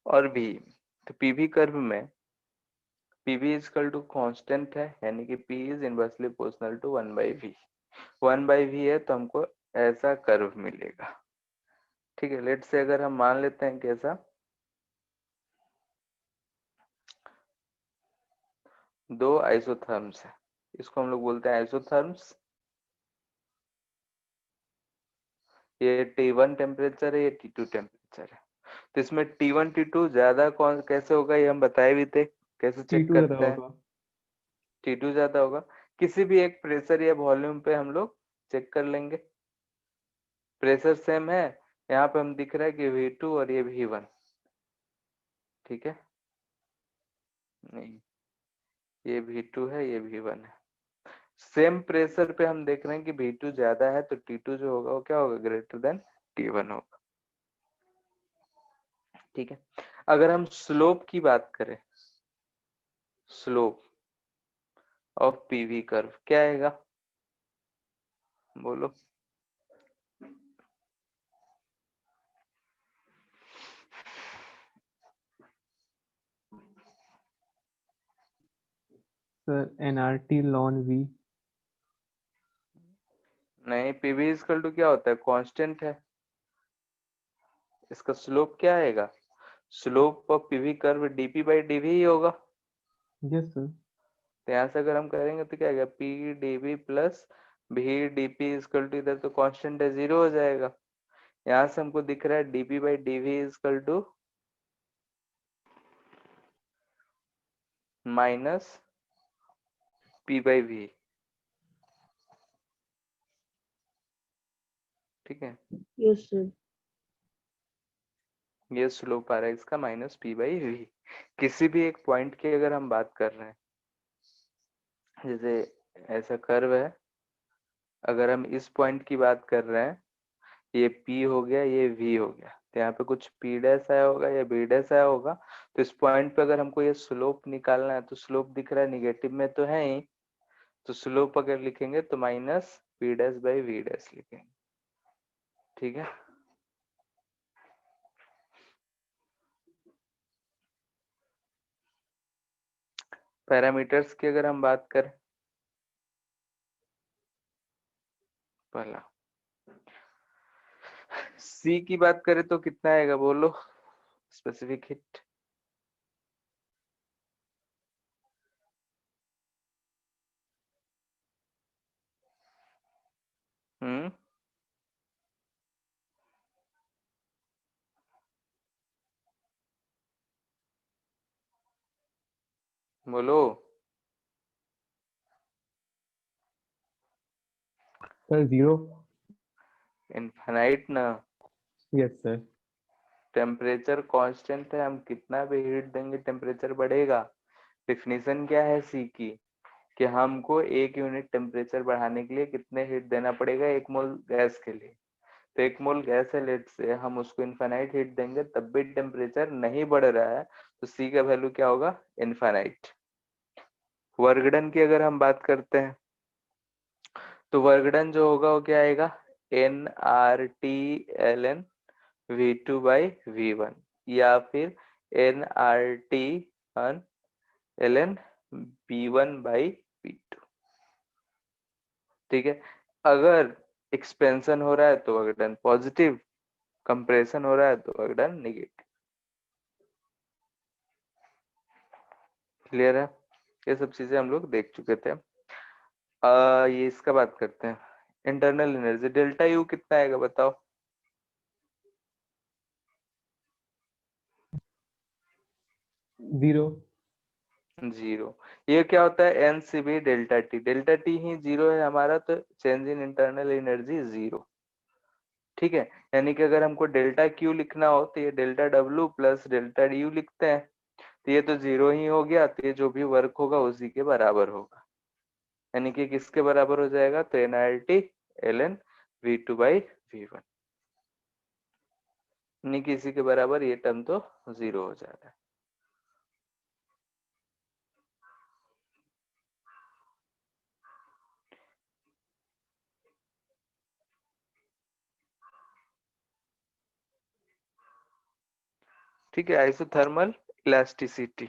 और V, तो पीवी कर्व में PV इजकल टू कांस्टेंट है, यानी कि P is inversely proportional to 1/V। 1/V है तो हमको ऐसा कर्व मिलेगा। ठीक है, लेट से अगर हम मान लेते हैं कैसा, दो आइसोथर्म्स है, इसको हम लोग बोलते हैं आइसोथर्म्स। ये T1 टेम्परेचर है, ये T2 टेम्परेचर है। तो इसमें T1 T2 ज्यादा कौन कैसे होगा ये हम बताए भी थे, कैसे चेक T2 ज्यादा करते हैं? होगा। T2 ज्यादा होगा। किसी भी एक प्रेशर या वॉल्यूम पे हम लोग चेक कर लेंगे। प्रेशर सेम है, यहाँ पे हम दिख रहा है कि V2 और ये V1। ठीक है, नहीं, ये V2 है, ये V1 है। सेम प्रेशर पे हम देख रहे हैं कि V2 ज्यादा है तो T2 जो होगा वो क्या होगा, ग्रेटर देन T1 होगा। ठीक है, अगर हम स्लोप की बात करें, स्लोप ऑफ पीवी कर्व क्या आएगा, बोलो। Sir nRT ln V। नहीं, पीवी इजकल टू क्या होता है, कांस्टेंट है। इसका स्लोप क्या आएगा, slope of PV curve dp/dv ही होगा। Yes sir. तो यहाँ से अगर हम करेंगे तो क्या आएगा, पी dv प्लस भी dp इजकल टू, इधर तो कांस्टेंट है, 0 हो जाएगा। यहाँ से हमको दिख रहा है dp/dv is equal to minus p/v। ठीक है, यस सर। ये स्लोप आ रहा है इसका माइनस p/v। किसी भी एक पॉइंट की अगर हम बात कर रहे हैं, जैसे ऐसा कर्व है, अगर हम इस पॉइंट की बात कर रहे हैं ये P हो गया, ये V हो गया, तो यहाँ पे कुछ P डैश आया होगा या B डैश आया होगा। तो इस पॉइंट पे अगर हमको ये स्लोप निकालना है तो स्लोप दिख रहा है निगेटिव में तो है ही, तो स्लोप अगर लिखेंगे तो minus P dash by V dash लिखेंगे। ठीक है, पैरामीटर्स की अगर हम बात करें, पहला C की बात करें तो कितना आएगा बोलो, स्पेसिफिक हिट। हम्म, बोलो। सर 0। इनफाइनाइट ना, यस सर। टेम्परेचर कांस्टेंट है, हम कितना भी हीट देंगे टेम्परेचर बढ़ेगा। डिफिनीशन क्या है सी की, कि हमको 1 यूनिट टेम्परेचर बढ़ाने के लिए कितने हीट देना पड़ेगा 1 मोल गैस के लिए। तो 1 मोल गैस है, लेट से हम उसको इनफाइनाइट हीट देंगे तब भी टेम्परेचर नहीं बढ़ रहा है, तो सी का वैल्यू क्या होगा, इनफाइनाइट। वर्क डन की अगर हम बात करते हैं तो वर्क डन जो होगा वो क्या आएगा, nRT V2 बाई V1, या फिर nRT ln B1 by B2। ठीक है, अगर एक्सपेंशन हो रहा है तो वर्क डन पॉजिटिव, कंप्रेशन हो रहा है तो वर्क डन नेगेटिव। क्लियर है, ये सब चीजें हम लोग देख चुके थे। ये इसका बात करते हैं, इंटरनल एनर्जी डेल्टा यू कितना आएगा बताओ। 0। 0। ये क्या होता है, N C B delta T, delta T ही 0 है हमारा, तो चेंज इन इंटरनल एनर्जी 0। ठीक है, यानी कि अगर हमको डेल्टा क्यू लिखना हो तो ये delta W plus delta D you लिखते हैं, तो ये तो 0 ही हो गया, तो ये जो भी वर्क होगा उसी के बराबर होगा। यानी कि किसके बराबर हो जाएगा, तो NRT L N V2 by V1, यानी कि इसी के बराबर ये टर्म तो 0 हो जाता है। ठीक है, आइसोथर्मल इलास्टिसिटी।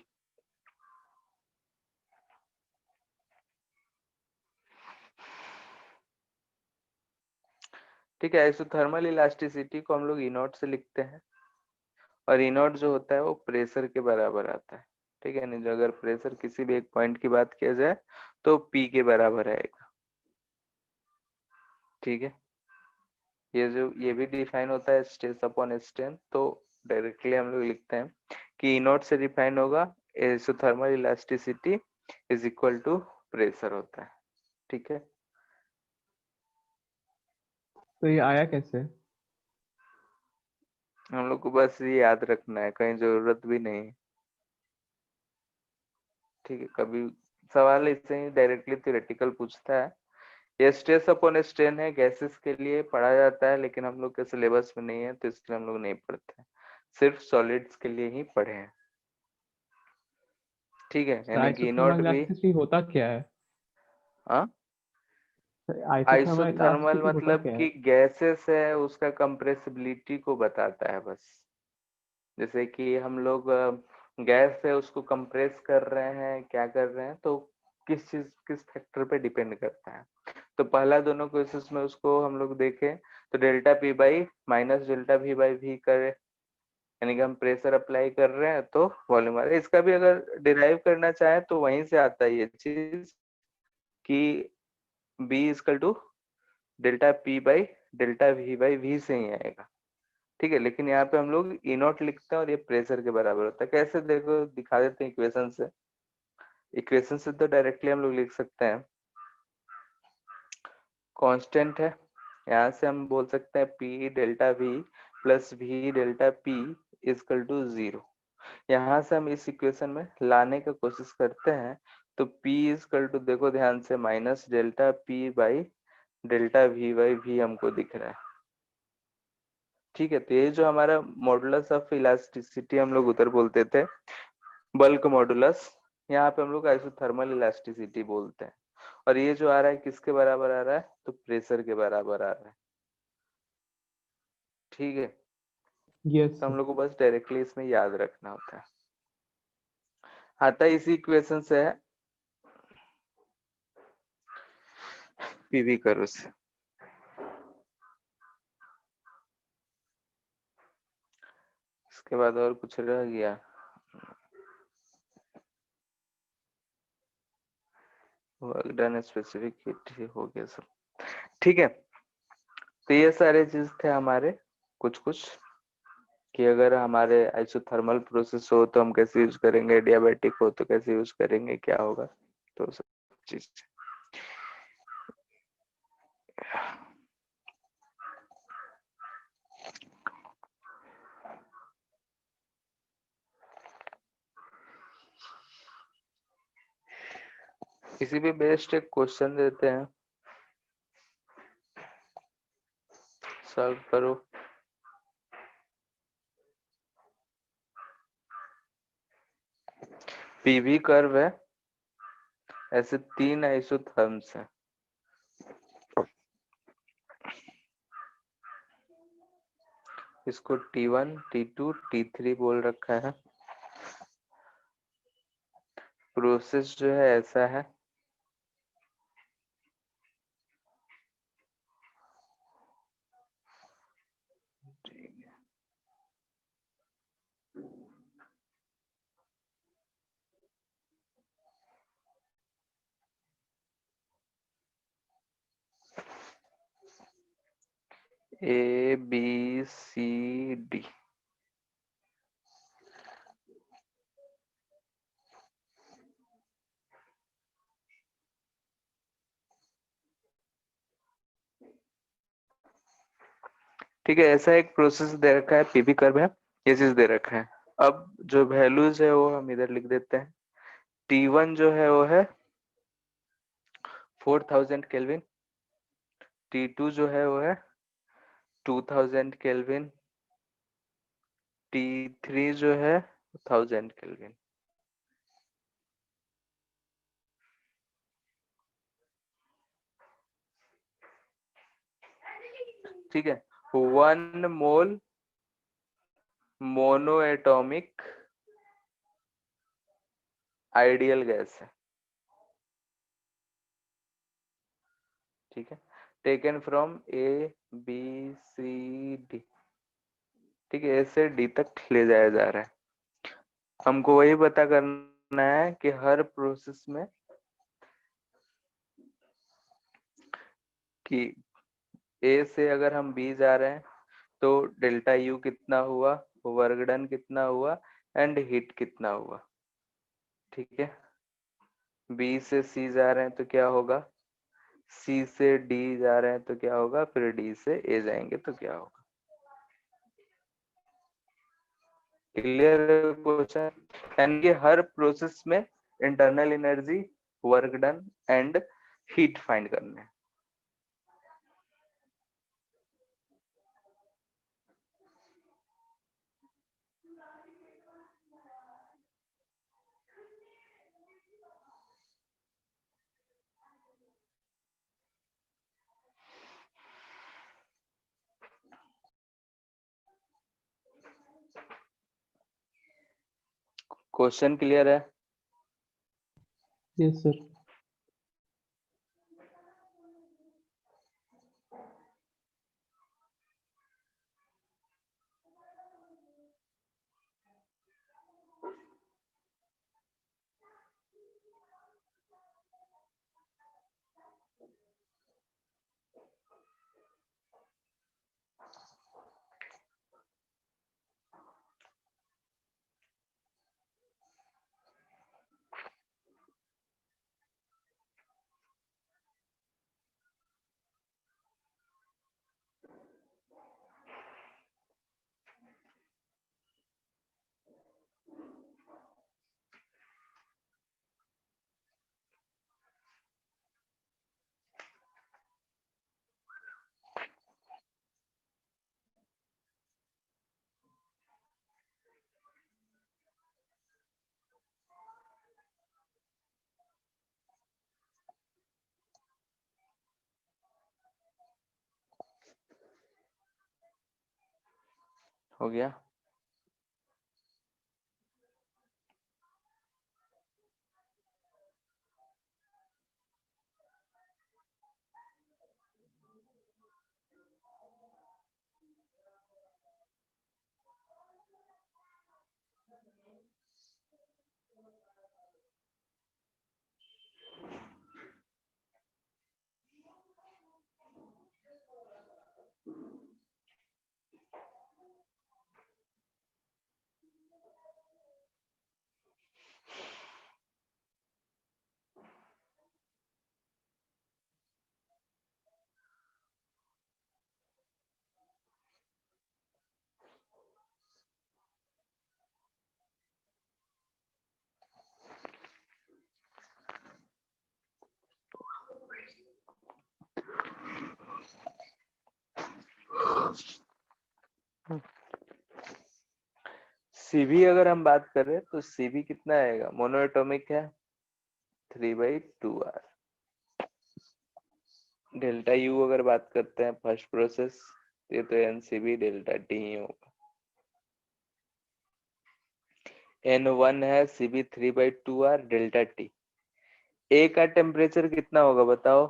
ठीक है, आइसोथर्मल इलास्टिसिटी को हम लोग ई नॉट से लिखते हैं, और ई नॉट जो होता है वो प्रेशर के बराबर आता है। ठीक है, नहीं जो अगर प्रेशर किसी भी एक पॉइंट की बात किया जाए तो पी के बराबर आएगा। ठीक है, ये भी डिफाइन होता है स्ट्रेस अपॉन स्ट्रेन, तो डायरेक्टली हम लोग लिखते हैं कि ई नॉट से डिफाइन होगा isothermal elasticity is equal to pressure होता है। ठीक है, तो ये आया कैसे? हम लोग को बस ये याद रखना है, कहीं जरूरत भी नहीं है। ठीक है, कभी सवाल इससे ही डायरेक्टली थ्योरेटिकल पूछता है। ये स्ट्रेस अपॉन स्ट्रेन है, गैसेस के लिए पढ़ा जाता है, लेकिन हम लोग के सिलेबस में नहीं है तो इसलिए हम लोग नहीं पढ़ते हैं, सिर्फ सॉलिड्स के लिए ही पढ़े हैं। ठीक है, यानी कि नॉट आइसोथर्मल भी। इलास्टिसिटी होता क्या है? हाँ, आइसोथर्मल आइसोथर्मल इलास्टिसिटी होता मतलब क्या कि है? गैसेस है उसका कंप्रेसिबिलिटी को बताता है बस। जैसे कि हम लोग गैस है उसको कंप्रेस कर रहे हैं, क्या कर रहे हैं, तो किस फैक्टर पे डिपेंड करता है। तो पहला दोनों केसेस में उसको हम लोग देखें तो delta P by minus delta V by V करे, यानी कि हम प्रेशर अप्लाई कर रहे हैं तो वॉल्यूम आ रहा है। इसका भी अगर डिराइव करना चाहे तो वहीं से आता है ये चीज कि B is equal to delta P by delta V by V से ही आएगा। ठीक है, लेकिन यहाँ पे हम लोग ई नॉट लिखते हैं और ये प्रेशर के बराबर होता है। कैसे देखो, दिखा देते हैं इक्वेशन से। इक्वेशन से तो डायरेक्टली हम लोग लिख सकते हैं, कांस्टेंट है, यहाँ से हम बोल सकते हैं P delta V plus V delta P is equal to 0। यहाँ से हम इस इक्वेशन में लाने का कोशिश करते हैं, तो P इजकल टू देखो ध्यान से minus delta P by delta V by V हमको दिख रहा है। ठीक है, तो ये जो हमारा मॉडुलस ऑफ इलास्टिसिटी हम लोग उधर बोलते थे बल्क मॉडुलस, यहाँ पे हम लोग आइसोथर्मल इलास्टिसिटी बोलते हैं। और ये जो आ रहा है किसके बराबर आ रहा है, तो प्रेशर के बराबर आ रहा है। ठीक है, यस तो हम लोग को बस डायरेक्टली इसमें याद रखना होता है। आता इसी इक्वेशन से है पीवी कर्व से। इसके बाद और कुछ रह गया, वर्क डन स्पेसिफिक हीट हो गया सब। ठीक है, तो ये सारे चीज थे हमारे कुछ कुछ, कि अगर हमारे आइसोथर्मल प्रोसेस हो तो हम कैसे यूज करेंगे, एडियाबैटिक हो तो कैसे यूज करेंगे, क्या होगा, तो सब चीज। किसी भी बेस्ट एक क्वेश्चन देते हैं, सॉल्व करो। पीवी कर्व है, ऐसे 3 आइसोथर्म्स हैं। इसको T1, T2, T3 बोल रखा है। प्रोसेस जो है ऐसा है, A B C D। ठीक है, ऐसा एक प्रोसेस दे रखा है, पीवी कर्व है, ये चीज दे रखा है। अब जो वैल्यूज है वो हम इधर लिख देते हैं। T1 जो है वो है 4000 केल्विन, T2 जो है वो है 2000 केल्विन, T3 जो है 1000 केल्विन। ठीक है, 1 mole mono atomic ideal gas है। ठीक है, taken from A B C D. ठीक है, ए से डी तक ले जाया जा रहा है। हमको वही पता करना है कि हर प्रोसेस में कि ए से अगर हम बी जा रहे हैं तो डेल्टा यू कितना हुआ, वर्क डन कितना हुआ, एंड हीट कितना हुआ। ठीक है, बी से सी जा रहे हैं तो क्या होगा, सी से डी जा रहे हैं तो क्या होगा, फिर डी से ए जाएंगे तो क्या होगा। Clear question? यानी कि हर प्रोसेस में internal energy, work done and heat find करना है। क्वेश्चन क्लियर है? Yes sir. हो गया। सीबी अगर हम बात करें तो सीबी कितना आएगा, मोनोएटॉमिक है 3/2r। डेल्टा यू अगर बात करते हैं फर्स्ट प्रोसेस, ये तो एनसीबी डेल्टा टी ही होगा। N1 है सीबी 3/2r डेल्टा टी। ए का टेम्परेचर कितना होगा बताओ?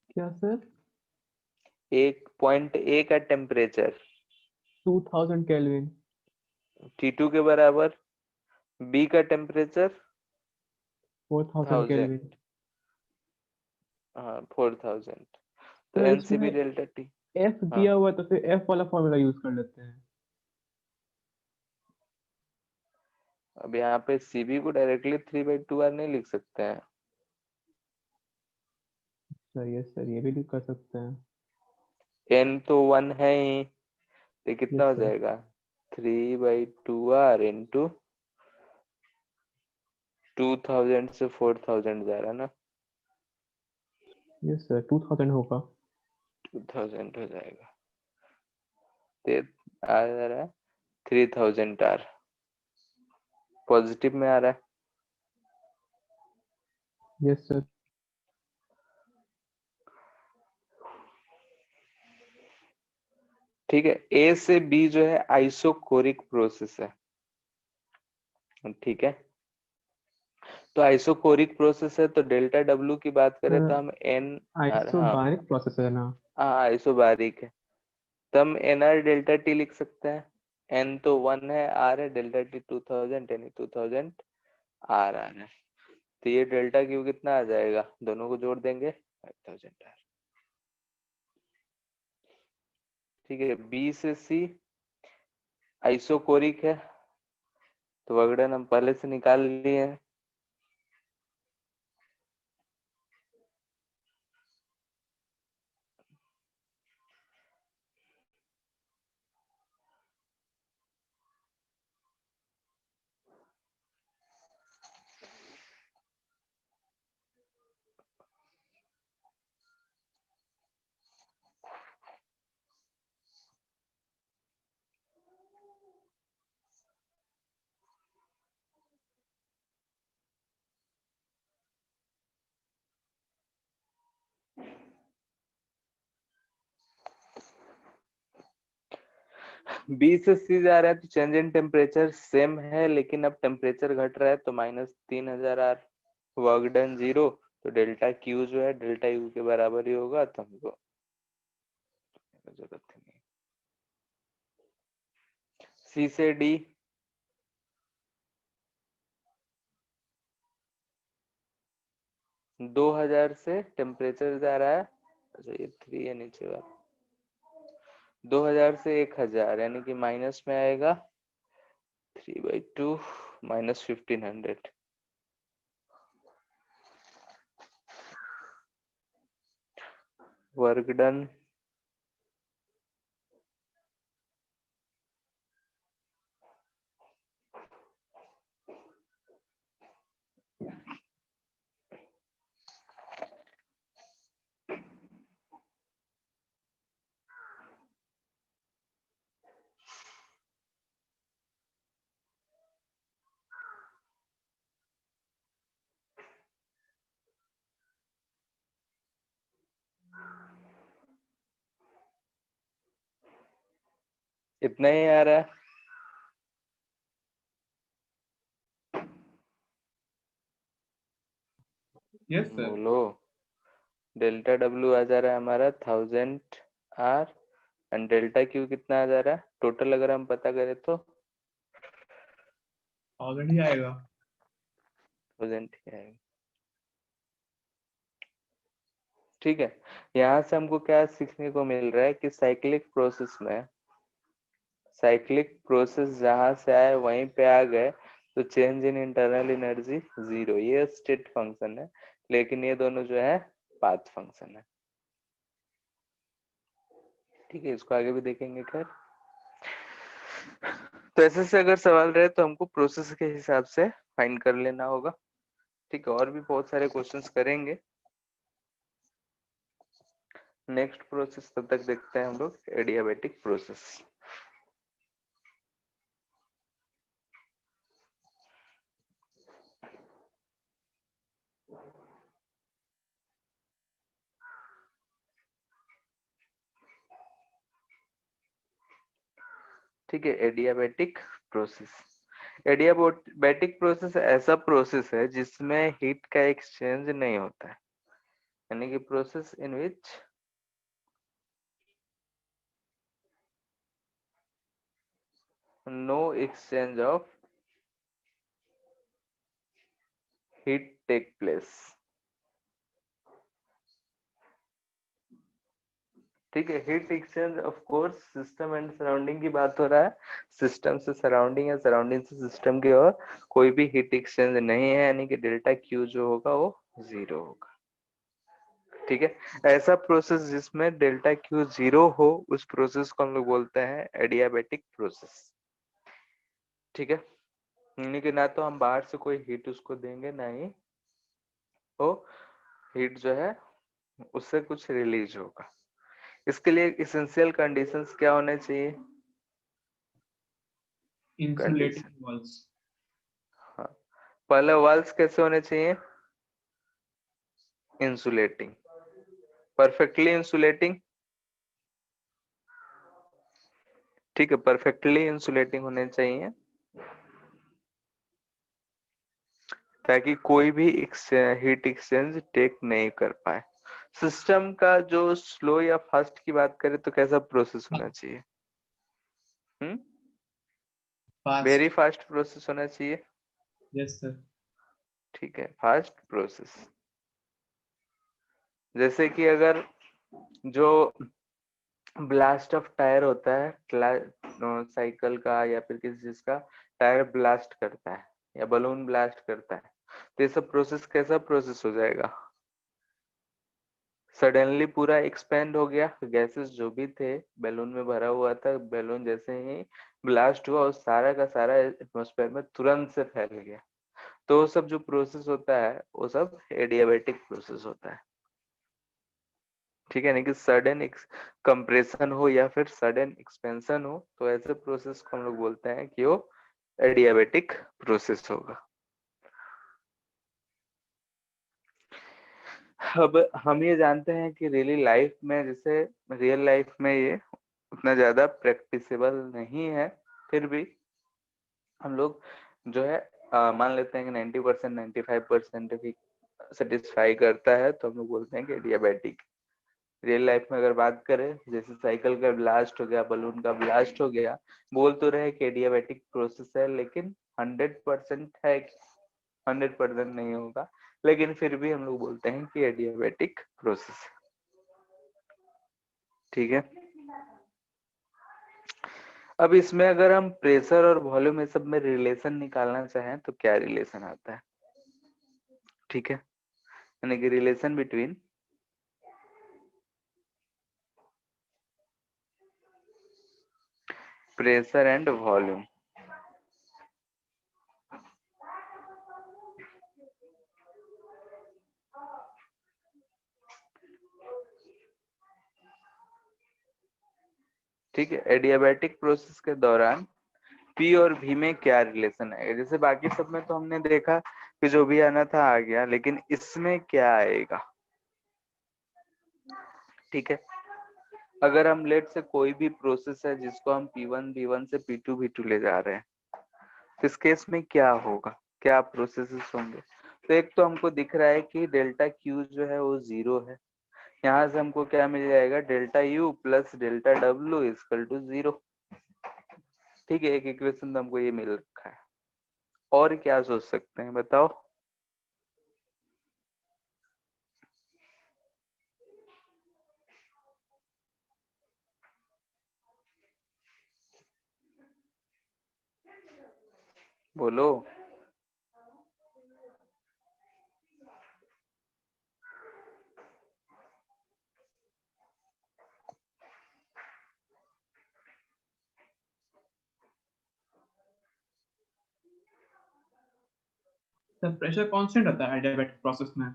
क्या सर? 1.A का टेम्परेचर 2000 केल्विन। T2 के बराबर। बी का टेम्परेचर 4000 1000। केल्विन। हाँ 4000। तो तो एनसीबी इसमें डेल्टा टी। एफ हाँ दिया हुआ है, तो फिर एफ वाला फॉर्मूला यूज कर लेते हैं। अब यहाँ पे सीबी को डायरेक्टली 3/2r नहीं लिख सकते हैं। सर ये भी कर सकते हैं। एन तो 1 है ही, तो कितना यस हो सर। जाएगा 3/2r इंटू 2000 से 4000 जा रहा है ना, यस सर 2000 होगा। 2000 हो जाएगा। ते आ जा रहा है 3000 r, पॉजिटिव में आ रहा है। Yes sir. ठीक है, ए से बी जो है आइसोकोरिक प्रोसेस है, ठीक है। तो आइसोकोरिक प्रोसेस है, तो डेल्टा डब्ल्यू की बात करें तो हम एन आर, हाँ आइसोबारिक प्रोसेस है ना? हाँ आइसोबारिक है, तो हम एन आर डेल्टा टी लिख सकते हैं। एन तो 1 है, आर है, डेल्टा टी 2000 यानी 2000 आर आ रहा है। तो ये डेल्टा क्यू कितना आ जाएगा, दोनों को जोड़ देंगे 5000 आर। ठीक है, बी से सी आइसोकोरिक है, तो वगड़न हम पहले से निकाल लिए हैं। बी से सी जा रहा है तो चेंज इन टेम्परेचर सेम है, लेकिन अब टेम्परेचर घट रहा है तो -3000 आर, वर्क डन 0। तो डेल्टा क्यू जो है डेल्टा यू के बराबर ही होगा, तो हमको जरूरत ही नहीं। सी से डी 2000 से टेम्परेचर जा रहा है, अच्छा ये 3 है नीचे वाला, 2000 से 1000 यानी कि माइनस में आएगा 3/2 -1500। वर्क डन इतना ही आ रहा है? Yes sir. बोलो। डेल्टा डब्ल्यू आ जा रहा है हमारा 1000 R एंड डेल्टा क्यू कितना आ जा रहा है टोटल, अगर हम पता करें तो 1000 ही आएगा। 1000 ही आएगा। ठीक है, यहाँ से हमको क्या सीखने को मिल रहा है कि साइक्लिक प्रोसेस जहां से आए वहीं पे आ गए, तो चेंज इन इंटरनल एनर्जी 0, ये स्टेट फंक्शन है, लेकिन ये दोनों जो है पाथ फंक्शन है। ठीक है, इसको आगे भी देखेंगे। खैर, तो ऐसे से अगर सवाल रहे तो हमको प्रोसेस के हिसाब से फाइंड कर लेना होगा। ठीक है, और भी बहुत सारे क्वेश्चंस करेंगे। नेक्स्ट प्रोसेस तब तक देखते हैं हम लोग एडियाबैटिक प्रोसेस। ठीक है, एडियाबैटिक प्रोसेस ऐसा प्रोसेस है जिसमें हीट का एक्सचेंज नहीं होता है, यानी कि process in which no exchange of heat take place. ठीक है, heat exchange of course system and surrounding की बात हो रहा है, सिस्टम से सराउंडिंग या सराउंडिंग से सिस्टम की ओर कोई भी हीट एक्सचेंज नहीं है, यानी कि डेल्टा क्यू जो होगा वो 0 होगा। ठीक है, ऐसा प्रोसेस जिसमें डेल्टा क्यू 0 हो, उस प्रोसेस को हम लोग बोलते हैं एडियाबैटिक प्रोसेस। ठीक है, यानी कि ना तो हम बाहर से कोई हीट उसको देंगे, ना ही वो हीट जो है उससे कुछ रिलीज होगा। इसके लिए इसेंशियल कंडीशंस क्या होने चाहिए? Insulating walls. हाँ, पहले वाल्स कैसे होने चाहिए? Insulating, perfectly insulating. ठीक है, परफेक्टली इंसुलेटिंग होने चाहिए, ताकि कोई भी हीट एक्सचेंज टेक नहीं कर पाए। सिस्टम का जो स्लो या फास्ट की बात करें तो कैसा प्रोसेस होना चाहिए? वेरी फास्ट प्रोसेस होना चाहिए। Yes sir. ठीक है, फास्ट प्रोसेस। जैसे कि अगर जो ब्लास्ट ऑफ टायर होता है साइकिल का या फिर किसी चीज का, टायर ब्लास्ट करता है या बलून ब्लास्ट करता है, तो ये सब प्रोसेस कैसा प्रोसेस हो जाएगा? सडनली पूरा एक्सपेंड हो गया, गैसेस जो भी थे बैलून में भरा हुआ था, बैलून जैसे ही ब्लास्ट हुआ और सारा का सारा एटमॉस्फेयर में तुरंत से फैल गया, तो वो सब जो प्रोसेस होता है वो सब एडियाबैटिक प्रोसेस होता है। ठीक है, यानी कि सडन कंप्रेशन हो या फिर सडन एक्सपेंशन हो, तो ऐसे प्रोसेस को हम लोग बोलते हैं कि वो एडियाबैटिक प्रोसेस होगा। अब हम ये जानते हैं कि रियल लाइफ में ये उतना ज्यादा प्रैक्टिसेबल नहीं है, फिर भी हम लोग जो है मान लेते हैं कि 90% 95% भी सेटिस्फाई करता है, तो हम लोग बोलते हैं कि एडियाबैटिक। रियल लाइफ में अगर बात करें, जैसे साइकिल का ब्लास्ट हो गया, बलून का ब्लास्ट हो गया, बोल तो रहे कि एडियाबैटिक प्रोसेस है, लेकिन 100% है, 100% नहीं होगा, लेकिन फिर भी हम लोग बोलते हैं कि एडियाबैटिक प्रोसेस। ठीक है, अब इसमें अगर हम प्रेशर और वॉल्यूम ये सब में रिलेशन निकालना चाहें तो क्या रिलेशन आता है? ठीक है, यानी कि relation between pressure and volume. ठीक है, एडियाबैटिक प्रोसेस के दौरान पी और वी में क्या रिलेशन आएगा? जैसे बाकी सब में तो हमने देखा कि जो भी आना था आ गया, लेकिन इसमें क्या आएगा? ठीक है, अगर हम लेट से कोई भी प्रोसेस है जिसको हम P1 B1 से P2 B2 ले जा रहे हैं, तो इस केस में क्या होगा, क्या प्रोसेसेस होंगे? तो एक तो हमको दिख रहा है कि डेल्टा Q जो है वो 0 है। यहाँ से हमको क्या मिल जाएगा, delta U plus delta W equal to 0। ठीक है, एक इक्वेशन तो हमको ये मिल रखा है। और क्या सोच सकते हैं बताओ? बोलो। सर प्रेशर कांस्टेंट रहता है एडियाबैटिक प्रोसेस में?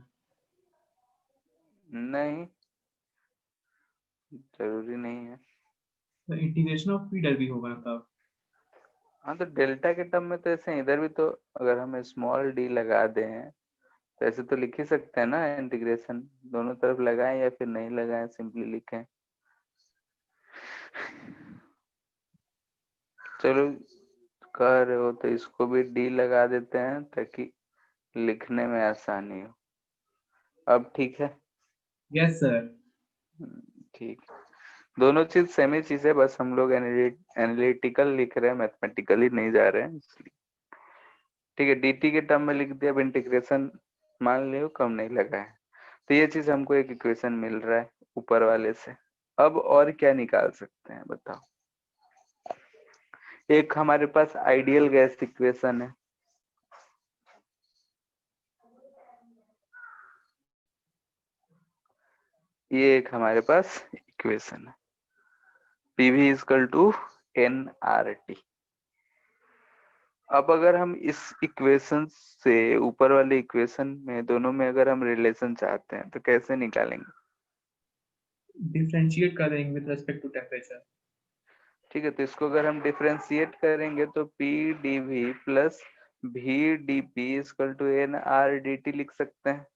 नहीं, जरूरी नहीं है। तो इंटीग्रेशन ऑफ पी डेल भी होगा तब। हाँ, तो डेल्टा के टर्म में तो ऐसे इधर भी तो अगर हम स्मॉल डी लगा दें तो ऐसे तो लिख ही सकते हैं ना, इंटीग्रेशन दोनों तरफ लगाएं या फिर नहीं लगाएं, सिंपली लिखें। चलो कह रहे हो तो इसको भी डी लगा देते हैं ताकि लिखने में आसानी हो। अब ठीक है? Yes sir. ठीक, दोनों चीज सेम ही चीज है, बस हम लोग एनालिटिकल लिख रहे हैं, मैथमेटिकली नहीं जा रहे हैं इसलिए। ठीक है, dt के टर्म में लिख दिया। अब इंटीग्रेशन मान लियो कम नहीं लगा है, तो ये चीज हमको एक इक्वेशन मिल रहा है ऊपर वाले से। अब और क्या निकाल सकते हैं बताओ? एक हमारे पास आइडियल गैस इक्वेशन है, ये एक हमारे पास इक्वेशन है, PV इक्वल टू nRT। अब अगर हम इस इक्वेशन से ऊपर वाले इक्वेशन में दोनों में अगर हम रिलेशन चाहते हैं तो कैसे निकालेंगे? डिफरेंशिएट करेंगे विद रिस्पेक्ट टू टेम्परेचर। ठीक है, तो इसको अगर हम डिफरेंशिएट करेंगे तो P dV plus V dP equal to nRDT लिख सकते हैं।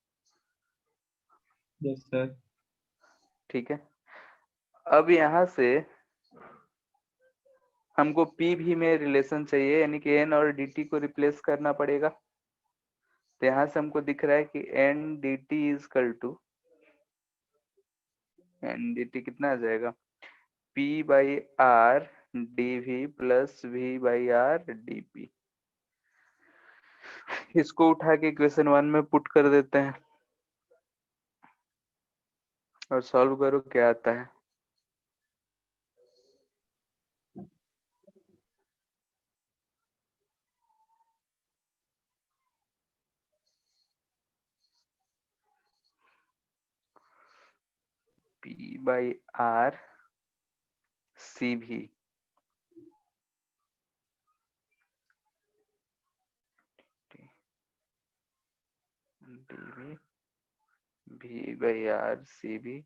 Yes sir. ठीक है, अब यहाँ से हमको PV में रिलेशन चाहिए, यानी कि n और dt को रिप्लेस करना पड़ेगा। तो यहाँ से हमको दिख रहा है कि n dt equal to n dt कितना आ जाएगा, P by R dV plus V by R dP। इसको उठा के इक्वेशन 1 में पुट कर देते हैं और सॉल्व करो क्या आता है। P by R CV dV V by R CV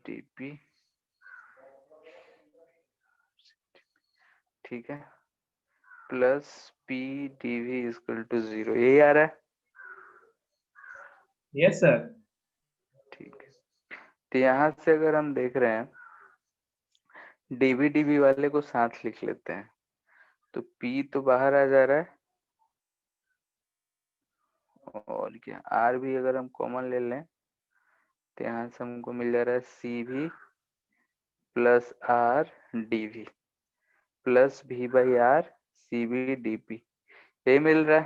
dP। ठीक है, plus P dV equal to 0, यही आ रहा है। Yes sir. ठीक है, तो यहाँ से अगर हम देख रहे हैं dV dV वाले को साथ लिख लेते हैं, तो P तो बाहर आ जा रहा है और क्या R भी अगर हम कॉमन ले लें तो यहाँ से हमको मिल जा रहा है CV plus R dV plus V by R CV dP, यही मिल रहा है।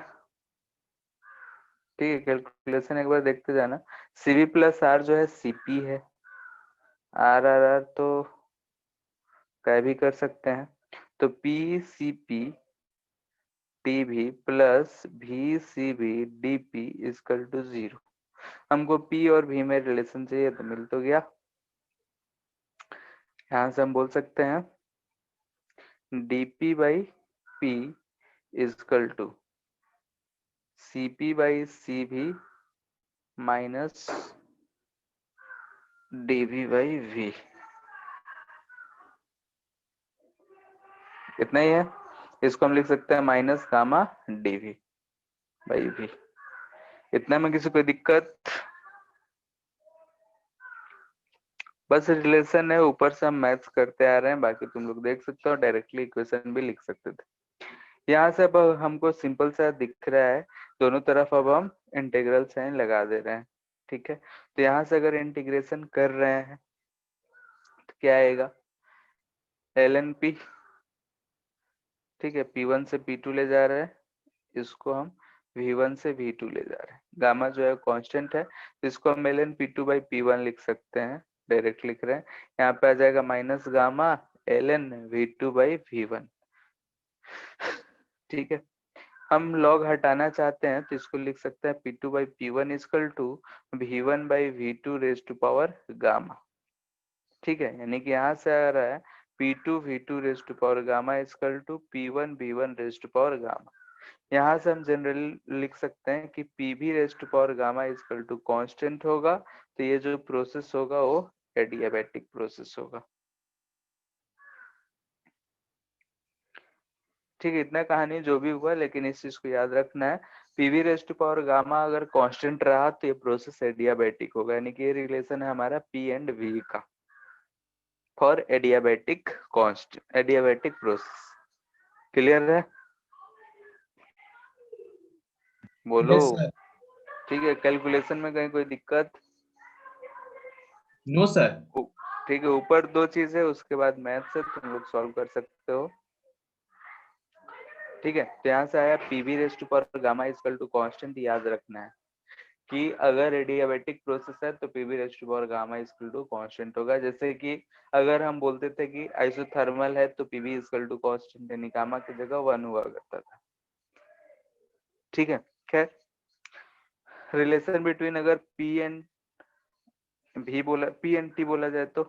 ठीक है, कैलकुलेशन एक बार देखते जाना। CV प्लस R जो है CP है, R तो क्या भी कर सकते हैं, तो PCP dV plus VCV dP equal to 0। हमको P और V में रिलेशन चाहिए तो मिल तो गया। यहाँ से हम बोल सकते हैं dP by P equal to CP by CV minus dV by V। इतना ही है, इसको हम लिख सकते हैं minus gamma dV by V। इतना में किसी कोई दिक्कत? बस रिलेशन है, ऊपर से हम मैथ्स करते आ रहे हैं, बाकी तुम लोग देख सकते हो, डायरेक्टली इक्वेशन भी लिख सकते थे। यहाँ से अब हमको सिंपल सा दिख रहा है, दोनों तरफ अब हम इंटीग्रल साइन लगा दे रहे हैं। ठीक है, तो यहाँ से अगर इंटीग्रेशन कर रहे हैं तो क्या आएगा, ln p। ठीक है, p1 से p2 ले जा रहे हैं, इसको हम v1 से v2 ले जा रहे हैं। गामा जो है कांस्टेंट है, तो इसको हम ln p2 बाई p1 लिख सकते हैं, डायरेक्ट लिख रहे हैं। यहाँ पे आ जाएगा minus gamma ln v2 by v1। ठीक है, हम लॉग हटाना चाहते हैं तो इसको लिख सकते हैं p2 by p1 is equal to v1 by v2 raise to power gamma. ठीक है, यानी कि यहाँ से आ रहा है p2 v2 raise to power gamma is equal to p1 v1 raise to power gamma. यहाँ से हम जनरली लिख सकते हैं कि pv raise to power gamma is equal to constant होगा, तो ये जो प्रोसेस होगा वो एडियाबैटिक प्रोसेस होगा। ठीक है, इतना कहानी जो भी हुआ, लेकिन इस चीज को याद रखना है, pv raise to power gamma अगर कांस्टेंट रहा तो ये प्रोसेस एडियाबैटिक होगा, यानी कि ये रिलेशन है हमारा p एंड v का for adiabatic constant adiabatic process. Clear है, बोलो। Yes sir. ठीक है, कैलकुलेशन में कहीं कोई दिक्कत? No sir. ठीक है, ऊपर दो चीज है, उसके बाद मैथ से तुम लोग सॉल्व कर सकते हो। ठीक है, तो यहाँ से आया pv raise to power gamma is equal to constant. याद रखना है कि अगर एडियाबैटिक प्रोसेस है तो pv raise to power gamma is equal to constant होगा। जैसे कि अगर हम बोलते थे कि आइसोथर्मल है तो pv इजकल टू कांस्टेंट, यानी गामा की जगह 1 हुआ करता था। ठीक है, खैर रिलेशन बिटवीन अगर p एंड v बोला, p एंड t बोला जाए तो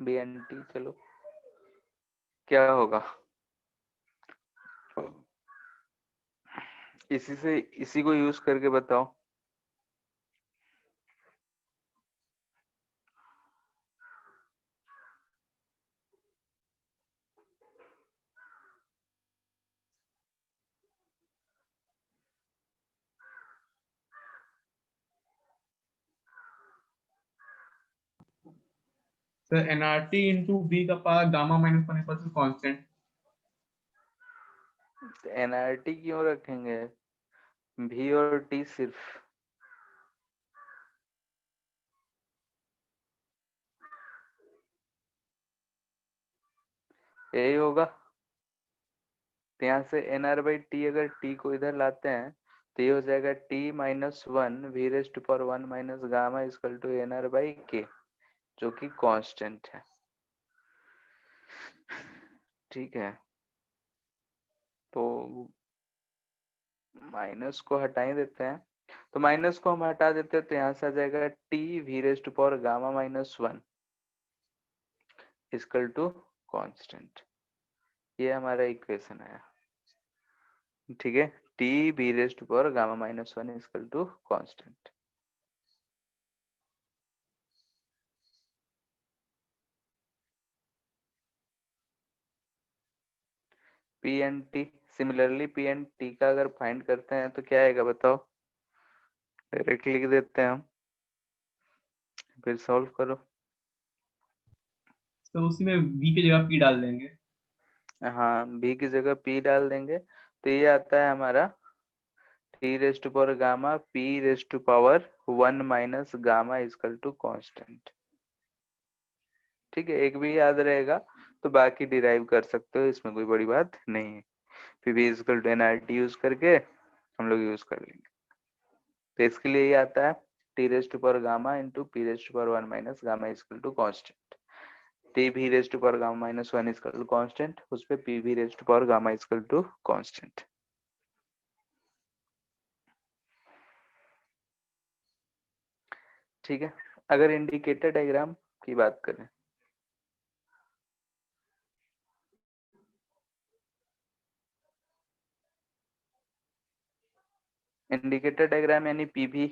b एंड t, चलो क्या होगा, इसी को यूज करके बताओ। सर nRT इंटू v का power gamma minus 1 equal to constant. NRT क्यों रखेंगे, v और t सिर्फ, यही होगा। तो यहाँ से nr बाई टी, अगर t को इधर लाते हैं तो ये हो जाएगा t minus 1 v raise to power 1 minus gamma is equal to nr by K, जो कि कांस्टेंट है। ठीक है, तो माइनस को हटा ही देते हैं, तो माइनस को हम हटा देते हैं तो यहाँ से आ जाएगा t v raise to power gamma minus 1 is equal to constant. ये हमारा इक्वेशन है। ठीक है, t v raise to power gamma minus 1 is equal to constant. p and t, similarly p and t का अगर फाइंड करते हैं तो क्या आएगा बताओ, डायरेक्ट लिख देते हैं हम, फिर सॉल्व करो। तो उसी में v की जगह p डाल देंगे। हाँ, b की जगह p डाल देंगे, तो ये आता है हमारा t raise to power gamma p raise to power 1 minus gamma is equal to constant. ठीक है, एक भी याद रहेगा तो बाकी डिराइव कर सकते हो, इसमें कोई बड़ी बात नहीं है। फिर भी इजकल टू एनआरटी यूज करके हम लोग यूज कर लेंगे। तो इसके लिए ये आता है T raise to power gamma into P raise to power 1 minus gamma is equal to constant. T भी raise to power gamma minus 1 is equal to constant, उस पे पी भी raise to power gamma is equal to constant. ठीक है, अगर indicator diagram की बात करें, इंडिकेटर डायग्राम यानी पीवी,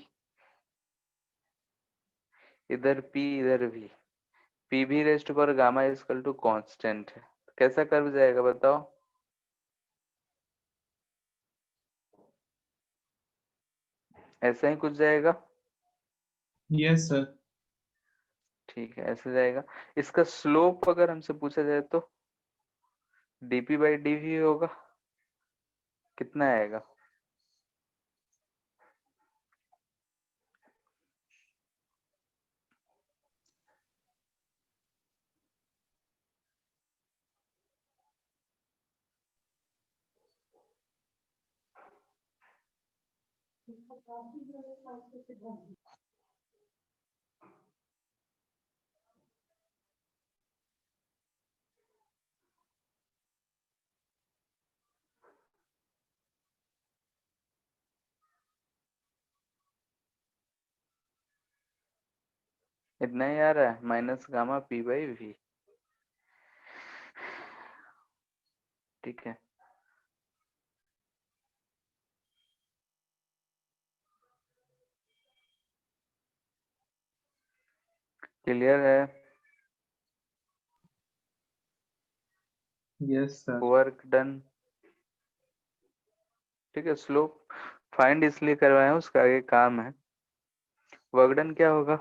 इधर पी इधर भी, पी भी raise to power gamma is equal to constant है, कैसा कर्व जाएगा बताओ, ऐसा ही कुछ जाएगा। Yes sir. ठीक है, ऐसे जाएगा। इसका स्लोप अगर हमसे पूछा जाए तो dp बाई dv होगा, कितना आएगा? इतना ही आ रहा है, minus gamma p by v। ठीक है, क्लियर है? Yes sir. Work done. ठीक है, स्लोप फाइंड इसलिए करवाए हैं, उसका आगे काम है। वर्क डन क्या होगा?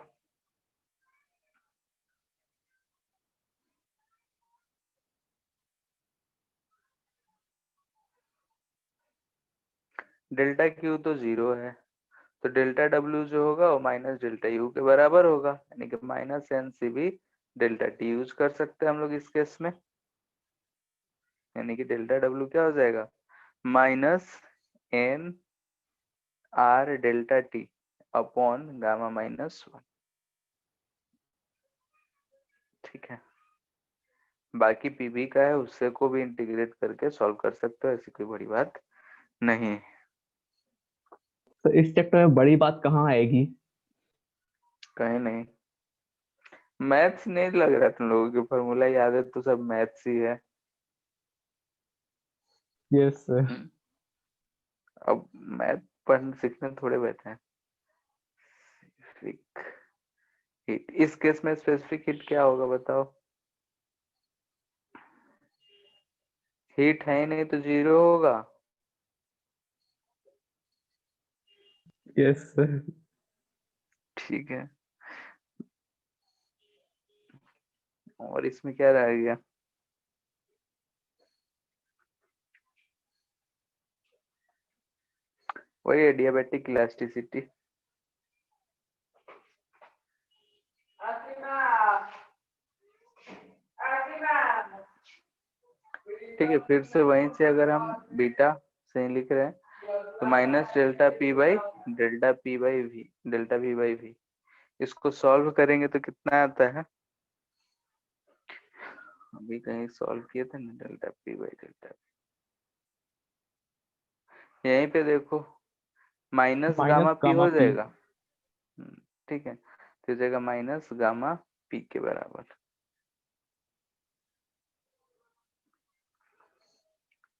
डेल्टा क्यू तो 0 है, तो डेल्टा डब्ल्यू जो होगा वो माइनस डेल्टा यू के बराबर होगा, यानी कि minus N C B delta T use कर सकते हैं हम लोग इस केस में। यानी कि डेल्टा डब्ल्यू क्या हो जाएगा? Minus N R delta T upon gamma minus 1। ठीक है, बाकी पीवी का है, उससे को भी इंटीग्रेट करके सॉल्व कर सकते हो, ऐसी कोई बड़ी बात नहीं है। तो इस चैप्टर में बड़ी बात कहाँ आएगी? कहीं नहीं, मैथ्स नहीं लग रहा तुम लोगों की, फॉर्मूला याद है तो सब मैथ्स ही है। Yes sir. अब मैथ पढ़ने सीखने थोड़े बैठे हैं। स्पेसिफिक हीट, इस केस में स्पेसिफिक हीट क्या होगा बताओ? हीट है ही नहीं तो 0 होगा। Yes sir. ठीक है, और इसमें क्या रह गया? वही एडियाबैटिक इलास्टिसिटी। ठीक है, फिर से वहीं से अगर हम बीटा से लिख रहे हैं तो minus delta P by V, delta V by V. इसको सॉल्व करेंगे तो कितना आता है? अभी कहीं सॉल्व किए थे ना, डेल्टा पी बाई डेल्टा, यहीं पे देखो, minus minus gamma P gamma हो पी। जाएगा। ठीक है, तो जाएगा माइनस गामा पी के बराबर।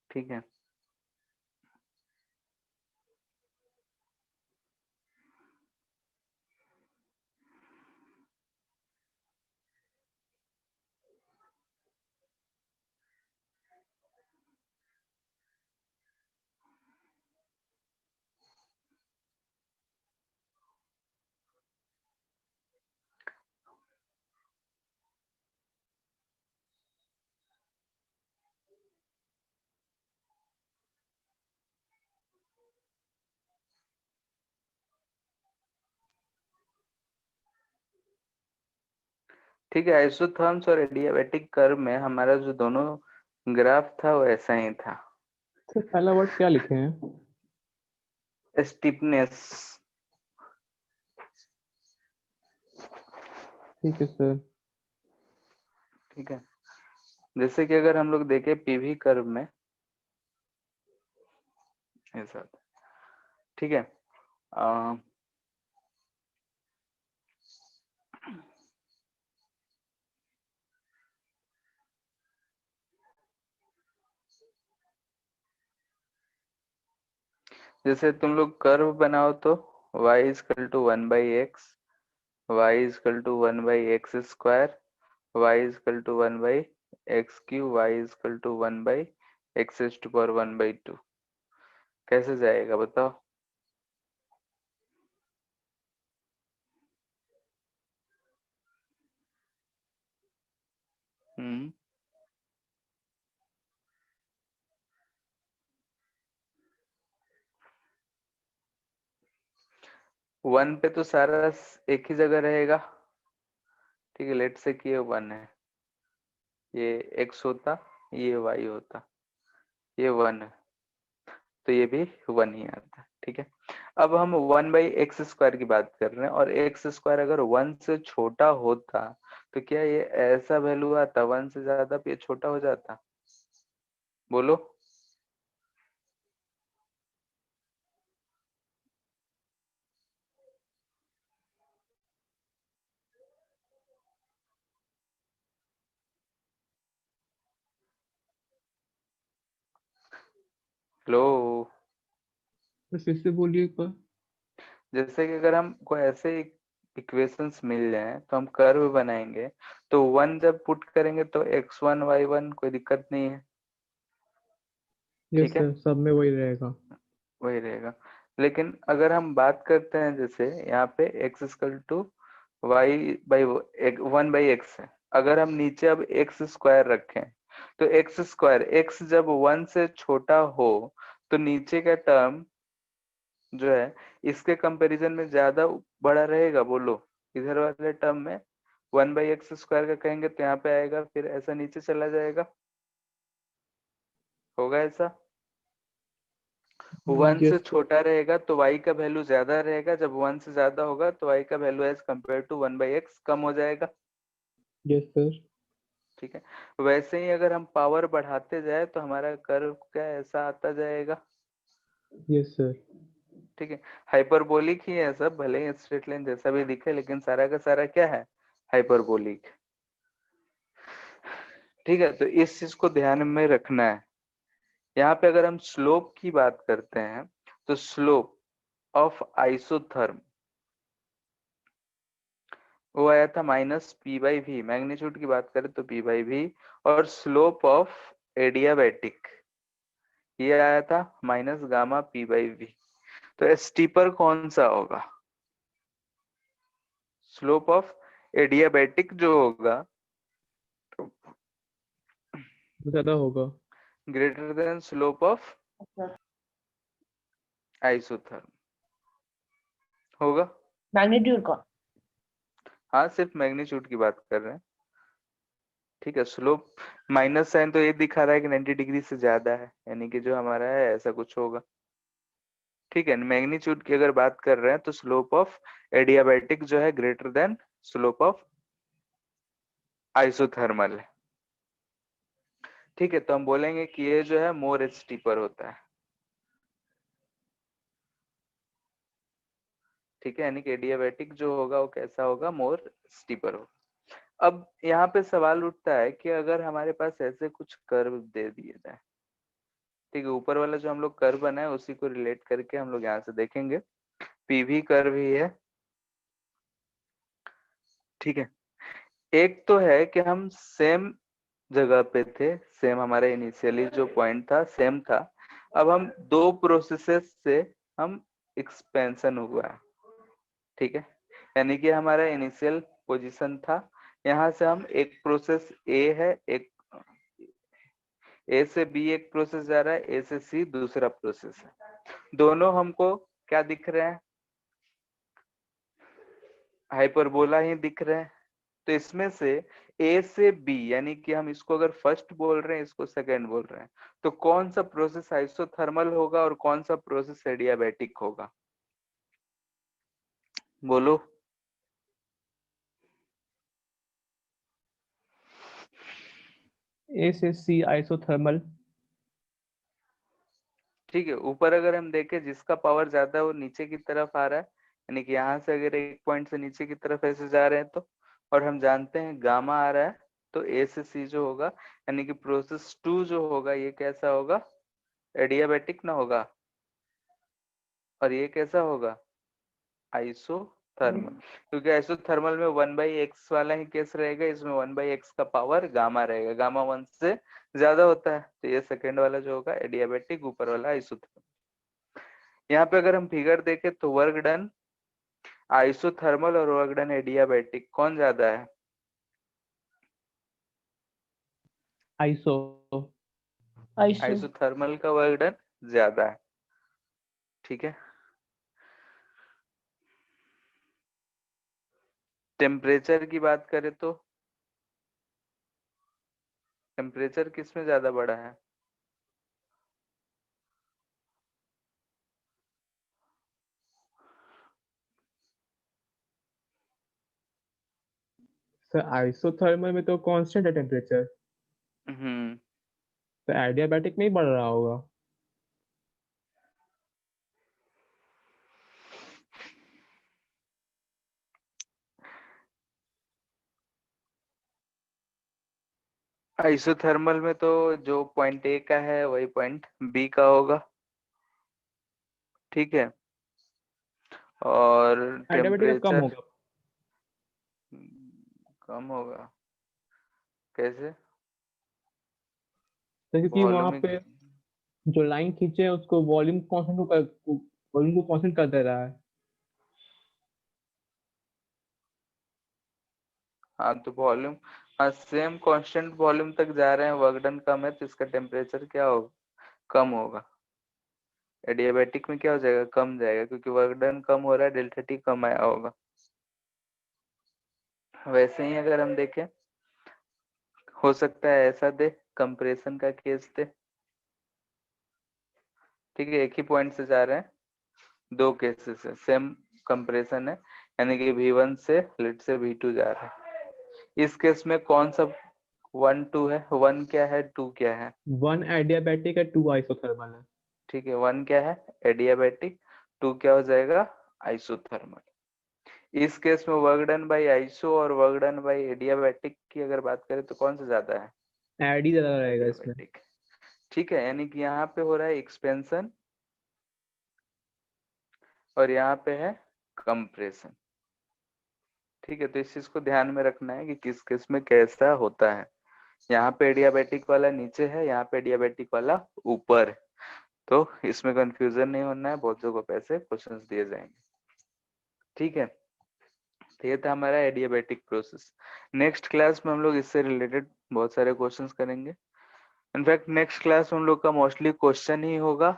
ठीक है, ठीक है। आइसोथर्म्स और एडियाबैटिक कर्व में हमारा जो दोनों ग्राफ था वो ऐसा ही था। सर पहला वर्ड क्या लिखे हैं? स्टिफनेस। ठीक है सर। ठीक है, जैसे कि अगर हम लोग देखें पीवी कर्व में ऐसा था। ठीक है, अ, जैसे तुम लोग कर्व बनाओ तो y is equal to 1/x, y is equal to 1/x square, y is equal to 1/x cube, y is equal to 1/x to power 1/2। कैसे जाएगा बताओ? हम्म 1 पे तो सारा एक ही जगह रहेगा। ठीक है, लेट से कि ये 1 है, ये x होता, ये y होता, ये 1 है, तो ये भी 1 ही आता। ठीक है, अब हम 1/x² की बात कर रहे हैं, और x² अगर 1 से छोटा होता तो क्या ये ऐसा वैल्यू आता? 1 से ज्यादा पे छोटा हो जाता? बोलो। हेलो। तो फिर से बोलिए एक बार। जैसे कि अगर हमको ऐसे इक्वेशंस मिल जाए तो हम कर्व बनाएंगे, तो 1 जब पुट करेंगे तो x1 y1 कोई दिक्कत नहीं है। यस ठीक है, सर, सब में वही रहेगा। वही रहेगा। लेकिन अगर हम बात करते हैं जैसे यहाँ पे x equal to Y by 1/x है, अगर हम नीचे अब x² रखें तो x² x जब 1 से छोटा हो तो नीचे का टर्म जो है इसके कंपैरिजन में ज्यादा बड़ा रहेगा। बोलो, इधर वाले टर्म में 1/x² का कहेंगे तो यहाँ पे आएगा, फिर ऐसा नीचे चला जाएगा, होगा ऐसा। 1 से यस छोटा रहेगा तो y का वैल्यू ज्यादा रहेगा, जब 1 से ज्यादा होगा तो y का value as compare to 1/x कम हो जाएगा। Yes sir. ठीक है, वैसे ही अगर हम पावर बढ़ाते जाए तो हमारा कर्व क्या ऐसा आता जाएगा। Yes sir. ठीक है, हाइपरबोलिक ही है सब, भले ही स्ट्रेट लाइन जैसा भी दिखे लेकिन सारा का सारा क्या है, हाइपरबोलिक। ठीक है, तो इस चीज को ध्यान में रखना है। यहाँ पे अगर हम स्लोप की बात करते हैं तो स्लोप ऑफ आइसोथर्म वो आया था -p/v, मैग्नीट्यूड की बात करें तो p/v, और स्लोप ऑफ एडियाबैटिक ये आया था -γ/p/v। तो स्टीपर कौन सा होगा? स्लोप ऑफ एडियाबैटिक जो होगा ज्यादा होगा। Greater than slope of isotherm होगा। मैग्नीट्यूड का। हाँ, सिर्फ मैग्नीट्यूड की बात कर रहे हैं। ठीक है, स्लोप माइनस साइन तो ये दिखा रहा है कि 90 डिग्री से ज्यादा है, यानी कि जो हमारा है ऐसा कुछ होगा। ठीक है, मैग्नीट्यूड की अगर बात कर रहे हैं तो स्लोप ऑफ एडियाबैटिक जो है greater than slope of isothermal है। ठीक है, तो हम बोलेंगे कि ये जो है मोर स्टीपर होता है। ठीक है, यानी कि एडियाबैटिक जो होगा वो कैसा होगा, मोर स्टीपर होगा। अब यहाँ पे सवाल उठता है कि अगर हमारे पास ऐसे कुछ कर्व दे दिए जाए, ठीक है, ऊपर वाला जो हम लोग कर्व बनाए उसी को रिलेट करके हम लोग यहाँ से देखेंगे, पीवी कर्व ही है। ठीक है, एक तो है कि हम सेम जगह पे थे, सेम हमारा इनिशियली जो पॉइंट था सेम था, अब हम दो प्रोसेसेस से हम एक्सपेंशन हुआ है। ठीक है, यानी कि हमारा इनिशियल पोजीशन था, यहाँ से हम एक प्रोसेस ए है, एक ए से बी एक प्रोसेस जा रहा है, ए से सी दूसरा प्रोसेस है, दोनों हमको क्या दिख रहे हैं, हाइपरबोला ही दिख रहे हैं। तो इसमें से ए से बी, यानी कि हम इसको अगर फर्स्ट बोल रहे हैं इसको सेकंड बोल रहे हैं, तो कौन सा प्रोसेस आइसोथर्मल होगा और कौन सा प्रोसेस एडियाबैटिक होगा? बोलो। ए से सी आइसोथर्मल। ठीक है, ऊपर अगर हम देखें जिसका पावर ज्यादा है वो नीचे की तरफ आ रहा है, यानी कि यहाँ से अगर एक पॉइंट से नीचे की तरफ ऐसे जा रहे हैं तो, और हम जानते हैं गामा आ रहा है, तो ए से सी जो होगा, यानी कि प्रोसेस 2 जो होगा ये कैसा होगा, एडियाबैटिक ना होगा, और ये कैसा होगा, आइसोथर्मल। क्योंकि आइसोथर्मल में 1/x वाला ही केस रहेगा, इसमें 1/x का पावर गामा रहेगा, गामा 1 से ज्यादा होता है, तो ये सेकंड वाला जो होगा एडियाबैटिक, ऊपर वाला आइसोथर्मल। यहाँ पे अगर हम फिगर देखें तो वर्क डन आइसोथर्मल और वर्क डन एडियाबैटिक कौन ज्यादा है? आइसो। आइसो आइसोथर्मल का वर्क डन ज्यादा है, ठीक है। टेम्परेचर की बात करें तो टेम्परेचर किस में ज्यादा बड़ा है? सर आइसोथर्मल में तो कांस्टेंट है टेम्परेचर, हम्म तो एडियाबैटिक में ही बढ़ रहा होगा। आइसोथर्मल में तो जो पॉइंट ए का है वही पॉइंट बी का होगा, ठीक है। और एडियाबैटिक का कम टेम्परेचर होगा कम होगा कैसे? तो क्योंकि वहां वॉल्यूमिक पे जो लाइन खींचे है उसको वॉल्यूम को कांस्टेंट कर दे रहा है। हाँ तो वॉल्यूम, हाँ सेम कांस्टेंट वॉल्यूम तक जा रहे हैं, वर्क डन कम है तो इसका टेम्परेचर क्या होगा? कम होगा। एडियाबैटिक में क्या हो जाएगा? कम जाएगा, क्योंकि वर्क डन कम हो रहा है, डेल्टा टी कम आया होगा। वैसे ही अगर हम देखें, हो सकता है ऐसा दे, कंप्रेशन का केस दे, ठीक है। एक ही पॉइंट से जा रहे हैं, दो केसेस है, सेम कंप्रेशन है, यानी कि V1 से लेट से V2 जा रहा है। इस केस में कौन सा 1 2 है? 1 क्या है, 2 क्या है? 1 एडियाबैटिक है, 2 आइसोथर्मल है। ठीक है, 1 क्या है? एडियाबैटिक। 2 क्या हो जाएगा? आइसोथर्मल। इस केस में वर्क डन बाई आइसो और वर्क डन बाई एडियाबैटिक की अगर बात करें तो कौन सा ज्यादा है? एडी ज्यादा रहेगा इसमें। एडियाबैटिक, ठीक है। यानी कि यहाँ पे हो रहा है एक्सपेंशन और यहाँ पे है कंप्रेशन, ठीक है। तो इस चीज को ध्यान में रखना है कि किस केस में कैसा होता है। यहाँ पे एडियाबैटिक वाला नीचे है, यहाँ पे एडियाबैटिक वाला ऊपर है, तो इसमें कंफ्यूजन नहीं होना है, बहुत जगह पे ऐसे क्वेश्चंस दिए जाएंगे, ठीक है। तो ये था हमारा एडियाबैटिक प्रोसेस। नेक्स्ट क्लास में हम लोग इससे रिलेटेड बहुत सारे क्वेश्चंस करेंगे। इनफैक्ट नेक्स्ट क्लास में हम लोग का मोस्टली क्वेश्चन ही होगा,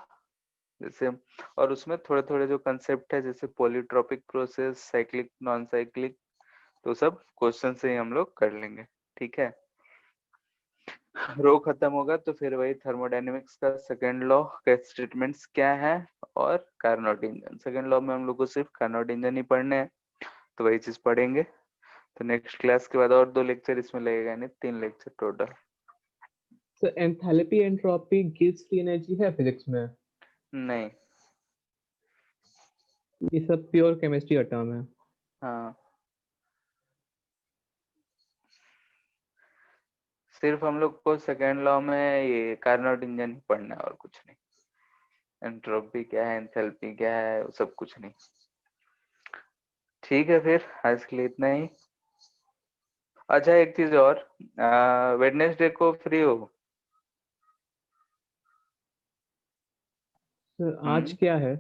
जैसे, और उसमें थोड़े थोड़े जो कंसेप्ट है जैसे polytropic process, cyclic, non cyclic, तो सब क्वेश्चन से ही हम लोग कर लेंगे, ठीक है। रो खत्म होगा तो फिर वही थर्मोडायनेमिक्स का सेकंड लॉ के स्टेटमेंट्स क्या है, और कार्नोट इंजन। सेकंड लॉ में हम लोग को सिर्फ कार्नोट इंजन ही पढ़ने हैं, तो वही चीज पढ़ेंगे। तो नेक्स्ट क्लास के बाद और 2 लेक्चर इसमें लगेगा, यानी 3 लेक्चर टोटल। तो enthalpy entropy gives free energy है फिजिक्स में? नहीं। ये सब प्योर केमिस्ट्री का टर्म है। हाँ, सिर्फ हम लोग को सेकेंड लॉ में ये कार्नोट इंजन ही पढ़ना है और कुछ नहीं। एंट्रोपी क्या है, एंथैल्पी क्या है, वो सब कुछ नहीं। ठीक है, फिर आज के लिए इतना ही। अच्छा एक चीज और, वेडनेसडे को फ्री हो? तो आज क्या है?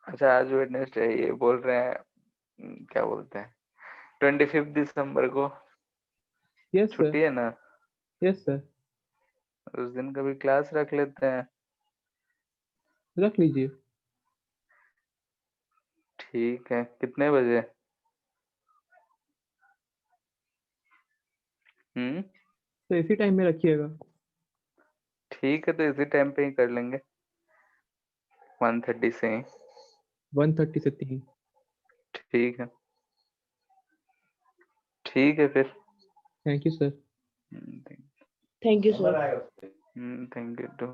अच्छा आज वेडनेसडे, ये बोल रहे हैं, क्या बोलते हैं, 25 दिसंबर को यस सर। छुट्टी है ना? Yes sir. उस दिन कभी क्लास रख लेते हैं। रख लीजिए। ठीक है, कितने बजे? हम्म तो इसी टाइम में रखिएगा। ठीक है, तो इसी टाइम पे ही कर लेंगे, 1:30 से ही। 1:30 से 3। ठीक है, ठीक है फिर। Thank you sir. Thank you sir. Thank you to.